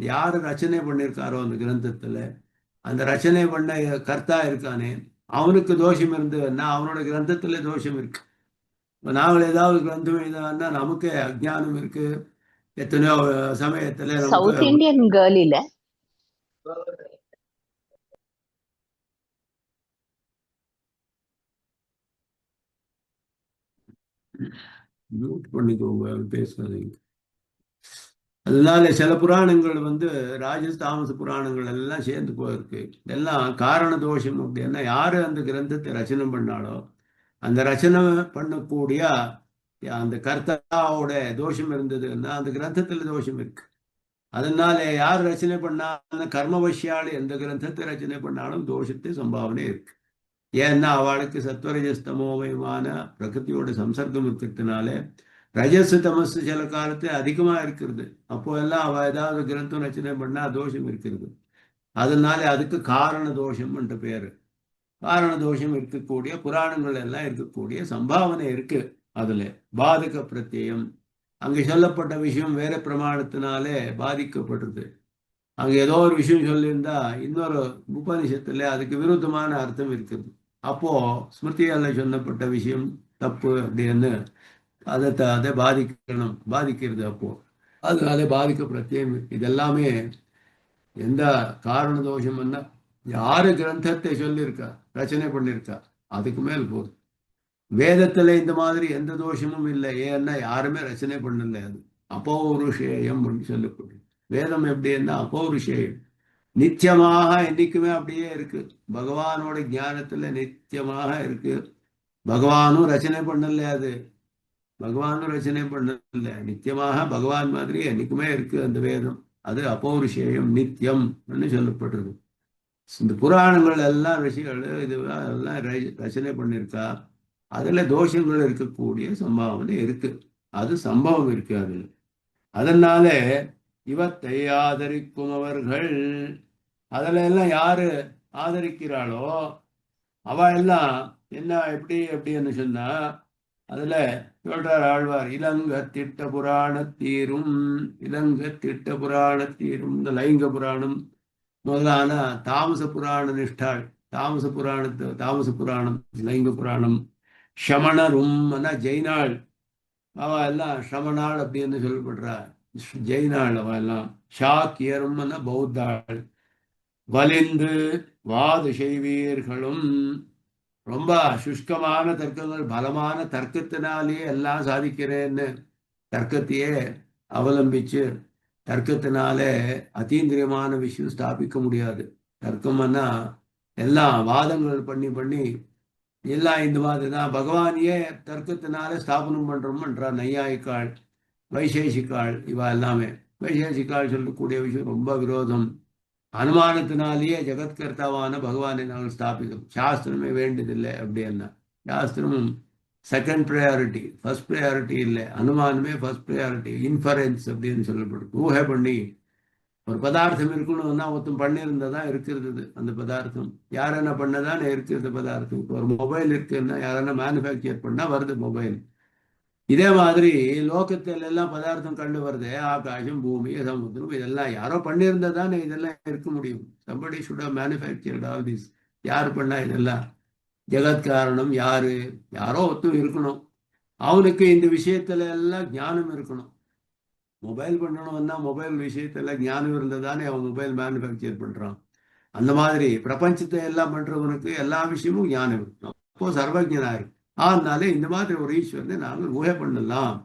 யாரு ரச்சனை பண்ணியிருக்காரோ அந்த கிரந்தத்துல, அந்த ரச்சனை பண்ண கர்த்தா இருக்கானே அவனுக்கு தோஷம் இருந்ததுன்னா அவனோட கிரந்தத்துல தோஷம் இருக்கு. நாங்கள் ஏதாவது கிரந்தம் எழுதான்னா நமக்கு அஜ்ஞானம் இருக்கு. எத்தனையோ சமயத்துல சவுத் இந்தியன் கேர்ள் இல்ல மியூட் பண்ணிக்கோங்க, பேசுறதுங்க. அதனால சில புராணங்கள் ராஜஸ் தாமச புராணங்கள் எல்லாம் சேர்ந்து போயிருக்கு. எல்லாம் காரண தோஷம் அப்படின்னா யாரு அந்த கிரந்தத்தை ரச்சனை பண்ணாலோ அந்த ரச்சனை பண்ணக்கூடிய அந்த கர்த்தாவோட தோஷம் இருந்ததுன்னா அந்த கிரந்தத்துல தோஷம் இருக்கு. அதனால யார் ரச்சனை பண்ணாலும் கர்மவசியால் எந்த கிரந்தத்தை ரச்சனை பண்ணாலும் தோஷத்தை சம்பாவனை இருக்கு. ஏன்னா அவளுக்கு சத்வரஜஸ்தமோமயமான பிரகிருதியோட சம்சர்க்கம் இருக்கிறதுனால ரஜஸ் தமசு சில காலத்து அதிகமா இருக்கிறது. அப்போ எல்லாம் அவ ஏதாவது கிரந்தம் ரச்சனை பண்ணா தோஷம் இருக்கிறது. அதனால அதுக்கு காரண தோஷம் என்ற பேரு. காரண தோஷம் இருக்கக்கூடிய புராணங்கள் எல்லாம் இருக்கக்கூடிய சம்பாவனை இருக்கு. அதுல பாதக பிரத்யம், அங்கே சொல்லப்பட்ட விஷயம் வேற பிரமாணத்தினாலே பாதிக்கப்படுறது. அங்க ஏதோ ஒரு விஷயம் சொல்லியிருந்தா இன்னொரு உபனிஷத்துல அதுக்கு விருத்தமான அர்த்தம் இருக்குது. அப்போ ஸ்மிருதியால சொல்லப்பட்ட விஷயம் தப்பு அப்படின்னு அதை பாதிக்கிறது. அப்போ அதை பாதிக்க பிரத்யம். இதெல்லாமே எந்த காரண தோஷம்னா யாரு கிரந்தத்தை சொல்லியிருக்கா ரச்சனை பண்ணிருக்கா அதுக்கு மேல் போகுது. வேதத்துல இந்த மாதிரி எந்த தோஷமும் இல்லை. ஏன்னா யாருமே ரச்சனை பண்ணல. அது அப்பௌருஷேயம் சொல்லப்படுது. வேதம் எப்படின்னா அப்பௌருஷேயம், நித்தியமாக என்னைக்குமே அப்படியே இருக்கு. பகவானோட ஞானத்துல நித்தியமாக இருக்கு. பகவானும் ரச்சனை பண்ணல. அது பகவானும் ரச்சனை பண்ணல, நித்தியமாக பகவான் மாதிரி என்னைக்குமே இருக்கு அந்த வேதம். அது அப்பௌருஷேயம், நித்தியம் சொல்லப்படுறது. இந்த புராணங்கள் எல்லாம் ரிஷிகள் எல்லாம் ரச்சனை பண்ணியிருக்கா. அதுல தோஷங்கள் இருக்கக்கூடிய சம்பாவனை இருக்கு. அது சம்பவம் இருக்கு அதுல. அதனால இவத்தை ஆதரிக்கும் அவர்கள், அதுல எல்லாம் யாரு ஆதரிக்கிறாளோ அவ எல்லாம் என்ன எப்படி எப்படின்னு சொன்னா அதுல சொல்றார் ஆழ்வார், இலங்க திட்ட புராணத்தீரும். இலங்க திட்ட புராணத்தீரும் இந்த லைங்க புராணம் முதலான தாமச புராண நிஷ்டாள். தாமச புராணம் லைங்க புராணம். ஷமணரும் ஜெயினாள். அவ எல்லாம் ஷமணாள் அப்படின்னு சொல்லப்படுறா. ஜெயினாள் அவ எல்லாம். ஷாக்கியரும் பௌத்தாள். வலிந்து வாது செய்வீர்களும். ரொம்ப சுஷ்கமான தர்க்கங்கள், பலமான தர்க்கத்தினாலேயே எல்லாம் சாதிக்கிறேன்னு தர்க்கத்தையே அவலம்பிச்சு தர்க்கத்தினால அதீந்திரியமான விஷயம் ஸ்தாபிக்க முடியாது. தர்க்கம்னா எல்லாம் வாதங்கள் பண்ணி பண்ணி எல்லாம் இந்த மாதிரி தான். பகவானையே தர்க்கத்தினால ஸ்தாபனம் பண்றோம்ன்றா நையாயிக்காள், வைசேஷிக்காள். இவா எல்லாமே வைசேஷிக்காள் சொல்லக்கூடிய விஷயம் ரொம்ப விரோதம். அனுமானத்தினாலேயே ஜெகத்கர்த்தாவான பகவானை நாங்கள் ஸ்தாபிக்கும். சாஸ்திரமே வேண்டியதில்லை அப்படின்னா சாஸ்திரமும் செகண்ட் ப்ரையாரிட்டி, ஃபர்ஸ்ட் ப்ரையாரிட்டி இல்லை. அனுமானமே ஃபர்ஸ்ட் ப்ரையாரிட்டி. இன்ஃபரன்ஸ் அப்படின்னு சொல்லப்படுது. ஊகை பண்ணி ஒரு பதார்த்தம் இருக்கணும்னா ஒருத்தன் பண்ணியிருந்தா தான் இருக்கிறது அந்த பதார்த்தம். யாரென்ன பண்ணதான் இருக்கிறது பதார்த்தம். இப்போ ஒரு மொபைல் இருக்குன்னா யாரென்ன மேனுஃபேக்சர் பண்ணா வருது மொபைல். இதே மாதிரி லோகத்துல எல்லாம் பதார்த்தம் கண்டு வருது. ஆகாசம், பூமி, சமுத்திரம், இதெல்லாம் யாரோ பண்ணியிருந்தா தானே இதெல்லாம் இருக்க முடியும். somebody should have manufactured all this. யாரு பண்ணா இதெல்லாம்? ஜெகத் காரணம் யாரு? யாரோ ஒருத்தர் இருக்கணும். அவனுக்கு இந்த விஷயத்துல எல்லாம் ஞானம் இருக்கணும். மொபைல் பண்ணணும்னா மொபைல் விஷயத்துல ஞானம் இருந்ததானே அவன் மொபைல் மேனுஃபேக்சர் பண்றான். அந்த மாதிரி பிரபஞ்சத்தை எல்லாம் பண்றவனுக்கு எல்லா விஷயமும் ஞானம் இருக்கணும். அப்போ சர்வஜனா இருக்கு. அதனால இந்த மாதிரி ஒரு ஈஸ்வரனை நாங்கள் ஊகை பண்ணலாம்.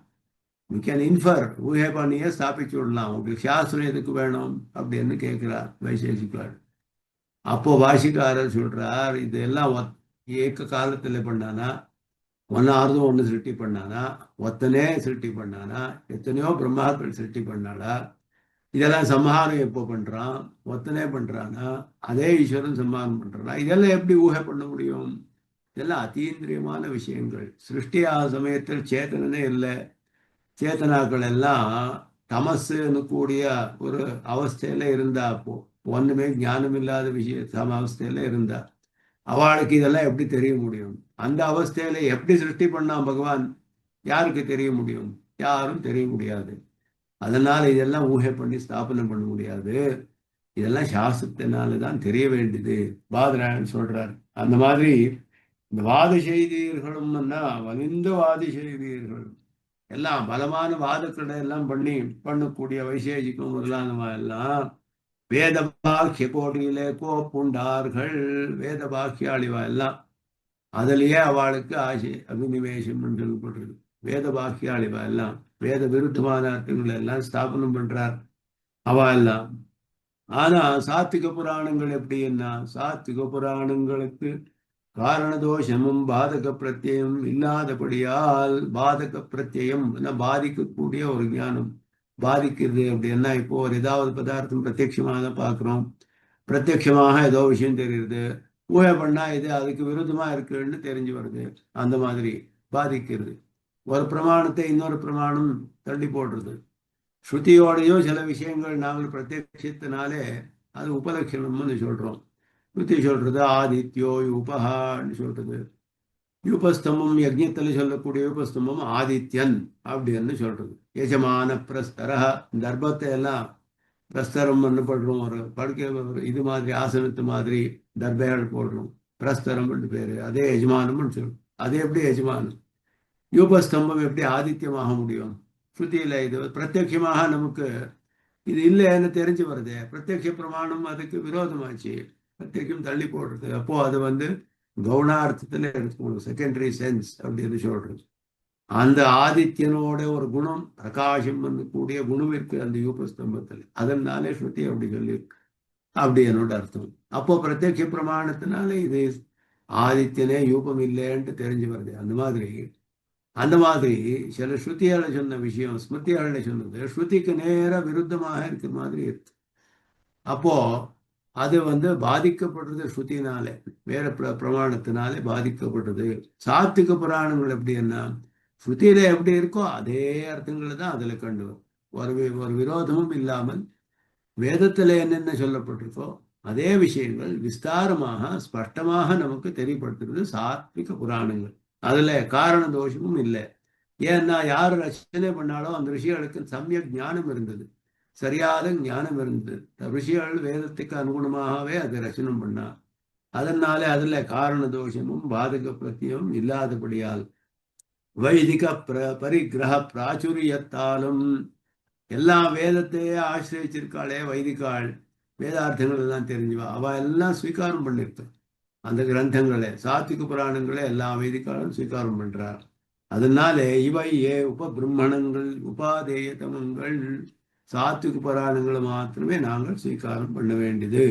You can infer. ஊகை பண்ணியே ஸ்தாபிச்சு விடலாம். உங்களுக்கு சாஸ்திரம் எதுக்கு வேணும் அப்படின்னு கேட்கிறார் வைசேஷிக்கார். அப்போ வாசிக்காரர் சொல்றார், இதெல்லாம் ஏக்க காலத்துல பண்ணானா, ஒன்னாவது ஒன்று சிருஷ்டி பண்ணானா, ஒத்தனே சிருஷ்டி பண்ணானா, எத்தனையோ பிரம்மாக்கள் சிருஷ்டி பண்ணாடா, இதெல்லாம் சம்ஹாரம் எப்போ பண்றான்? ஒத்தனே பண்றானா, அதே ஈஸ்வரன் சம்ஹாரம் பண்றானா? இதெல்லாம் எப்படி ஊகை பண்ண முடியும்? இதெல்லாம் அத்தீந்திரியமான விஷயங்கள். சிருஷ்டியாக சமயத்தில் சேத்தனே இல்லை. சேத்தனாக்கள் எல்லாம் தமசுன்னு கூடிய ஒரு அவஸ்தையில இருந்தா, அப்போ ஒண்ணுமே ஞானம் இல்லாத விஷய சம அவஸ்தையில இருந்தா அவளுக்கு இதெல்லாம் எப்படி தெரிய முடியும்? அந்த அவஸ்தையில எப்படி சிருஷ்டி பண்ணா பகவான் யாருக்கு தெரிய முடியும்? யாரும் தெரிய முடியாது. அதனால இதெல்லாம் ஊகை பண்ணி ஸ்தாபனம் பண்ண முடியாது. இதெல்லாம் சாஸ்திரத்தினாலதான் தெரிய வேண்டியது. பாதராயன் சொல்றார். அந்த மாதிரி இந்த வாத செய்தீர்களும் வலிந்த வாதி செய்தீர்கள் எல்லாம் பலமான வாதக்கடை எல்லாம் பண்ணக்கூடிய வைசேஷிக்கும் முதலானவா எல்லாம் வேத பாக்கிய போட்டியிலே கோப்புண்டார்கள். வேத பாக்கியாளிவா எல்லாம் அதுலயே அவளுக்கு ஆசை அபினிவேசம் சொல்லப்படுறது. வேத பாக்கியாளிவா எல்லாம் வேத விருத்தமான அர்த்தங்களை எல்லாம் ஸ்தாபனம் பண்றார் அவா எல்லாம். ஆனா சாத்திக புராணங்கள் எப்படின்னா, சாத்திக புராணங்களுக்கு காரண தோஷமும் பாதக பிரத்யம் இல்லாதபடியால், பாதக பிரத்யம் பாதிக்கக்கூடிய ஒரு ஞானம் பாதிக்கிறது அப்படின்னா, இப்போ ஒரு ஏதாவது பதார்த்தம் பிரத்யட்சமாக தான் பார்க்குறோம். பிரத்யட்சமாக ஏதோ விஷயம் தெரியுது. ஊழ பண்ணா இது அதுக்கு விருத்தமா இருக்குன்னு தெரிஞ்சு வருது. அந்த மாதிரி பாதிக்கிறது. ஒரு பிரமாணத்தை இன்னொரு பிரமாணம் தள்ளி போடுறது. ஸ்ருதியோடையும் சில விஷயங்கள் நாங்கள் பிரத்யட்சத்தினாலே அது உபலட்சணம்னு சொல்றோம். ஸ்ருதி சொல்றது ஆதித்யோ யூபஹான்னு சொல்றது. யூபஸ்தம்பம் யஜ்ஞத்தில் சொல்லக்கூடிய யூபஸ்தம்பம் ஆதித்யன் அப்படின்னு சொல்றது. எஜமான பிரஸ்தரா. இந்த தர்பத்தை எல்லாம் பிரஸ்தரம் பண்றோம். ஒரு படுக்கை இது மாதிரி ஆசனத்து மாதிரி தர்பைகள் போடுறோம். பிரஸ்தரம் பேரு. அதே எஜமானம்னு சொல்றோம். அது எப்படி எஜமானம்? யூபஸ்தம்பம் எப்படி ஆதித்யமாக முடியும்? ஸ்ருதியில இது பிரத்யட்சமாக நமக்கு இது இல்லைன்னு தெரிஞ்சு வருது. பிரத்யட்ச பிரமாணம் அதுக்கு விரோதமாச்சு. பிரத்யட்சம் தள்ளி போடுறது. அப்போ அது கவுனார்த்தத்துல எடுத்துக்கணும். செகண்டரி சென்ஸ் அப்படின்னு சொல்றது. அந்த ஆதித்யனோட ஒரு குணம் பிரகாசம் கூடிய குணம் இருக்கு அந்த யூபஸ்தம்பத்தில். அதனாலே ஸ்ருதி அப்படி சொல்லியிருக்கு. அப்படி என்னோட அர்த்தம். அப்போ பிரத்யட்ச பிரமாணத்தினால இது ஆதித்யனே யூபம் இல்லைன்ட்டு தெரிஞ்சு வருது. அந்த மாதிரி சில ஸ்ருதியால சொன்ன விஷயம் ஸ்மிருதியால சொன்னது ஸ்ருதிக்கு நேர விருத்தமாக இருக்கிற மாதிரி இருக்கு. அப்போ அது பாதிக்கப்படுறது ஸ்ருதினால, வேற பிரமாணத்தினாலே பாதிக்கப்படுறது. சாத்திக புராணங்கள் எப்படின்னா, ஸ்ருதியில எப்படி இருக்கோ அதே அர்த்தங்களை தான் அதுல கண்டு ஒரு விரோதமும் இல்லாமல் வேதத்துல என்னென்ன சொல்லப்பட்டிருக்கோ அதே விஷயங்கள் விஸ்தாரமாக ஸ்பஷ்டமாக நமக்கு தெரியப்படுத்துறது சாத்விக புராணங்கள். அதுல காரண தோஷமும் இல்லை. ஏன்னா யார் ரச்சனை பண்ணாலும் அந்த ரிஷிகளுக்கு சமயக் ஞானம் இருந்தது, சரியாத ஞானம் இருந்தது. ரிஷிகள் வேதத்துக்கு அனுகுணமாகவே அதை ரச்சனம் பண்ணா. அதனாலே அதுல காரண தோஷமும் பாதக பிரத்தியமும் இல்லாதபடியால் வைதிக பரிகிரக பிராச்சுரியத்தாலும் எல்லாம் வேதத்தையே ஆசிரியச்சிருக்காளே வைதிகாள், வேதார்த்தங்கள் எல்லாம் தெரிஞ்சுவா, அவ எல்லாம் ஸ்வீகாரம் பண்ணிருக்க. அந்த கிரந்தங்களை சாத்விக புராணங்களை எல்லா வைதிகாலும் ஸ்வீகாரம் பண்றார். அதனாலே இவையே உபபிரம்மணங்கள் உபாதேயதமங்கள் சாத்விக புராணங்களை மாத்திரமே நாங்கள் ஸ்வீகாரம் பண்ண வேண்டியது.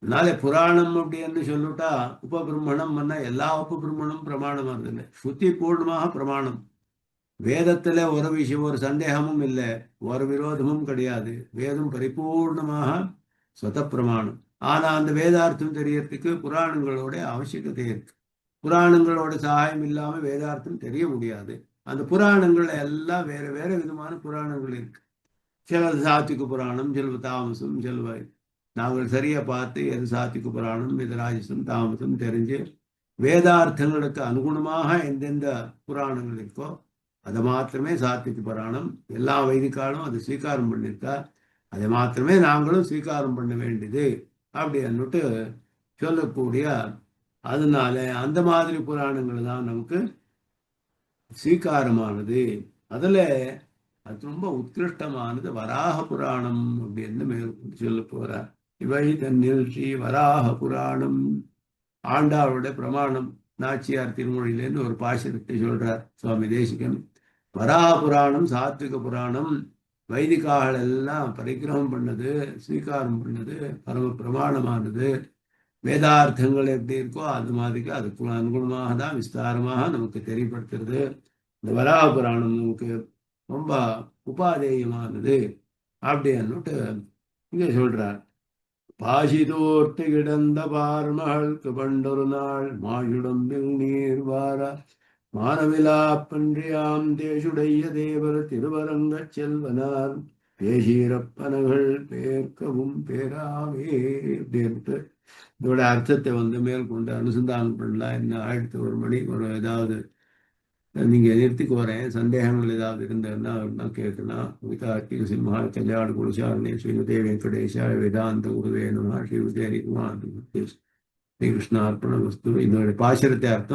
அதனால புராணம் அப்படின்னு சொல்லிட்டா உபபிரம்மணம் எல்லா உபபிரம்மணம் பிரமாணம் வருதில்லை. ஸ்ருதி பூர்ணமாக பிரமாணம். வேதத்துல ஒரு விஷயம் ஒரு சந்தேகமும் இல்லை, ஒரு விரோதமும் கிடையாது. வேதம் பரிபூர்ணமாக சொத பிரமாணம். ஆனா அந்த வேதார்த்தம் தெரியறதுக்கு புராணங்களோட அவசியகதை இருக்கு. புராணங்களோட சகாயம் இல்லாம வேதார்த்தம் தெரிய முடியாது. அந்த புராணங்கள் எல்லாம் வேற வேற விதமான புராணங்கள் இருக்கு. சிலது சாத்விக புராணம், சிலது தாமசம், சிலவை நாங்கள் சரியா பார்த்து எது சாத்விக புராணம், எது ராஜசம், தாமசம் தெரிஞ்சு வேதார்த்தங்களுக்கு அனுகுணமாக எந்தெந்த புராணங்கள் இருக்கோ அதை மாத்திரமே சாத்விக புராணம். எல்லா வைதிகாலும் அதை ஸ்வீகாரம் பண்ணியிருக்கா, அதை மாத்திரமே நாங்களும் ஸ்வீகாரம் பண்ண வேண்டியது அப்படி அன்னுட்டு சொல்லக்கூடிய. அதனால அந்த மாதிரி புராணங்கள் தான் நமக்கு ஸ்வீகாரமானது. அதுல அது ரொம்ப உத்கிருஷ்டமானது வராக புராணம் அப்படின்னு மேற்கொண்டு சொல்ல போறார். இவை தன்னில் ஸ்ரீ வராக புராணம் ஆண்டாளுடைய பிரமாணம். நாச்சியார் திருமொழியிலேருந்து ஒரு பாசுரத்தை சொல்றார் சுவாமி தேசிகன். வராக புராணம் சாத்விக புராணம், வைதிகாகள் எல்லாம் பரிகிரகம் பண்ணது, ஸ்வீகாரம் பண்ணது, பரம பிரமாணமானது. வேதார்த்தங்கள் எப்படி இருக்கோ அது மாதிரி அதுக்கு அனுகுணமாக தான் விஸ்தாரமாக நமக்கு தெரியப்படுத்துறது. இந்த வராக புராணம் நமக்கு ரொம்ப உபாதேயமானது அப்படின்னுட்டு இங்க சொல்றார். பாசிதோர்த்து கிடந்த பார்மகளுக்கு பண்டொரு நாள் மாயுடம்பில் நீர் வார மானவிலா பன்றியாம் தேசுடைய தேவர் திருவரங்க செல்வனார் பேசீரப்பனகள் பேர்க்கவும் பேராவே அப்படின்ட்டு இதோட அர்த்தத்தை மேற்கொண்டு அனுசந்தானம் பண்ணலாம். என்ன ஆயிரத்தி ஒரு மணி ஒரு ஏதாவது நீங்க நிறுத்திக்கு வரேன். சந்தேகங்கள் ஏதாவது இருந்ததுன்னா கேட்கலாம். விதார்த்திக சிம்ஹா கல்யாண குருசாரணி ஸ்ரீமதே வெங்கடேஷா வேதாந்த குருவே நம ஸ்ரீ விஜயகுமார் ஸ்ரீ கிருஷ்ணார்ப்பண வஸ்து. இதோட பாசுரத்தை அர்த்தம்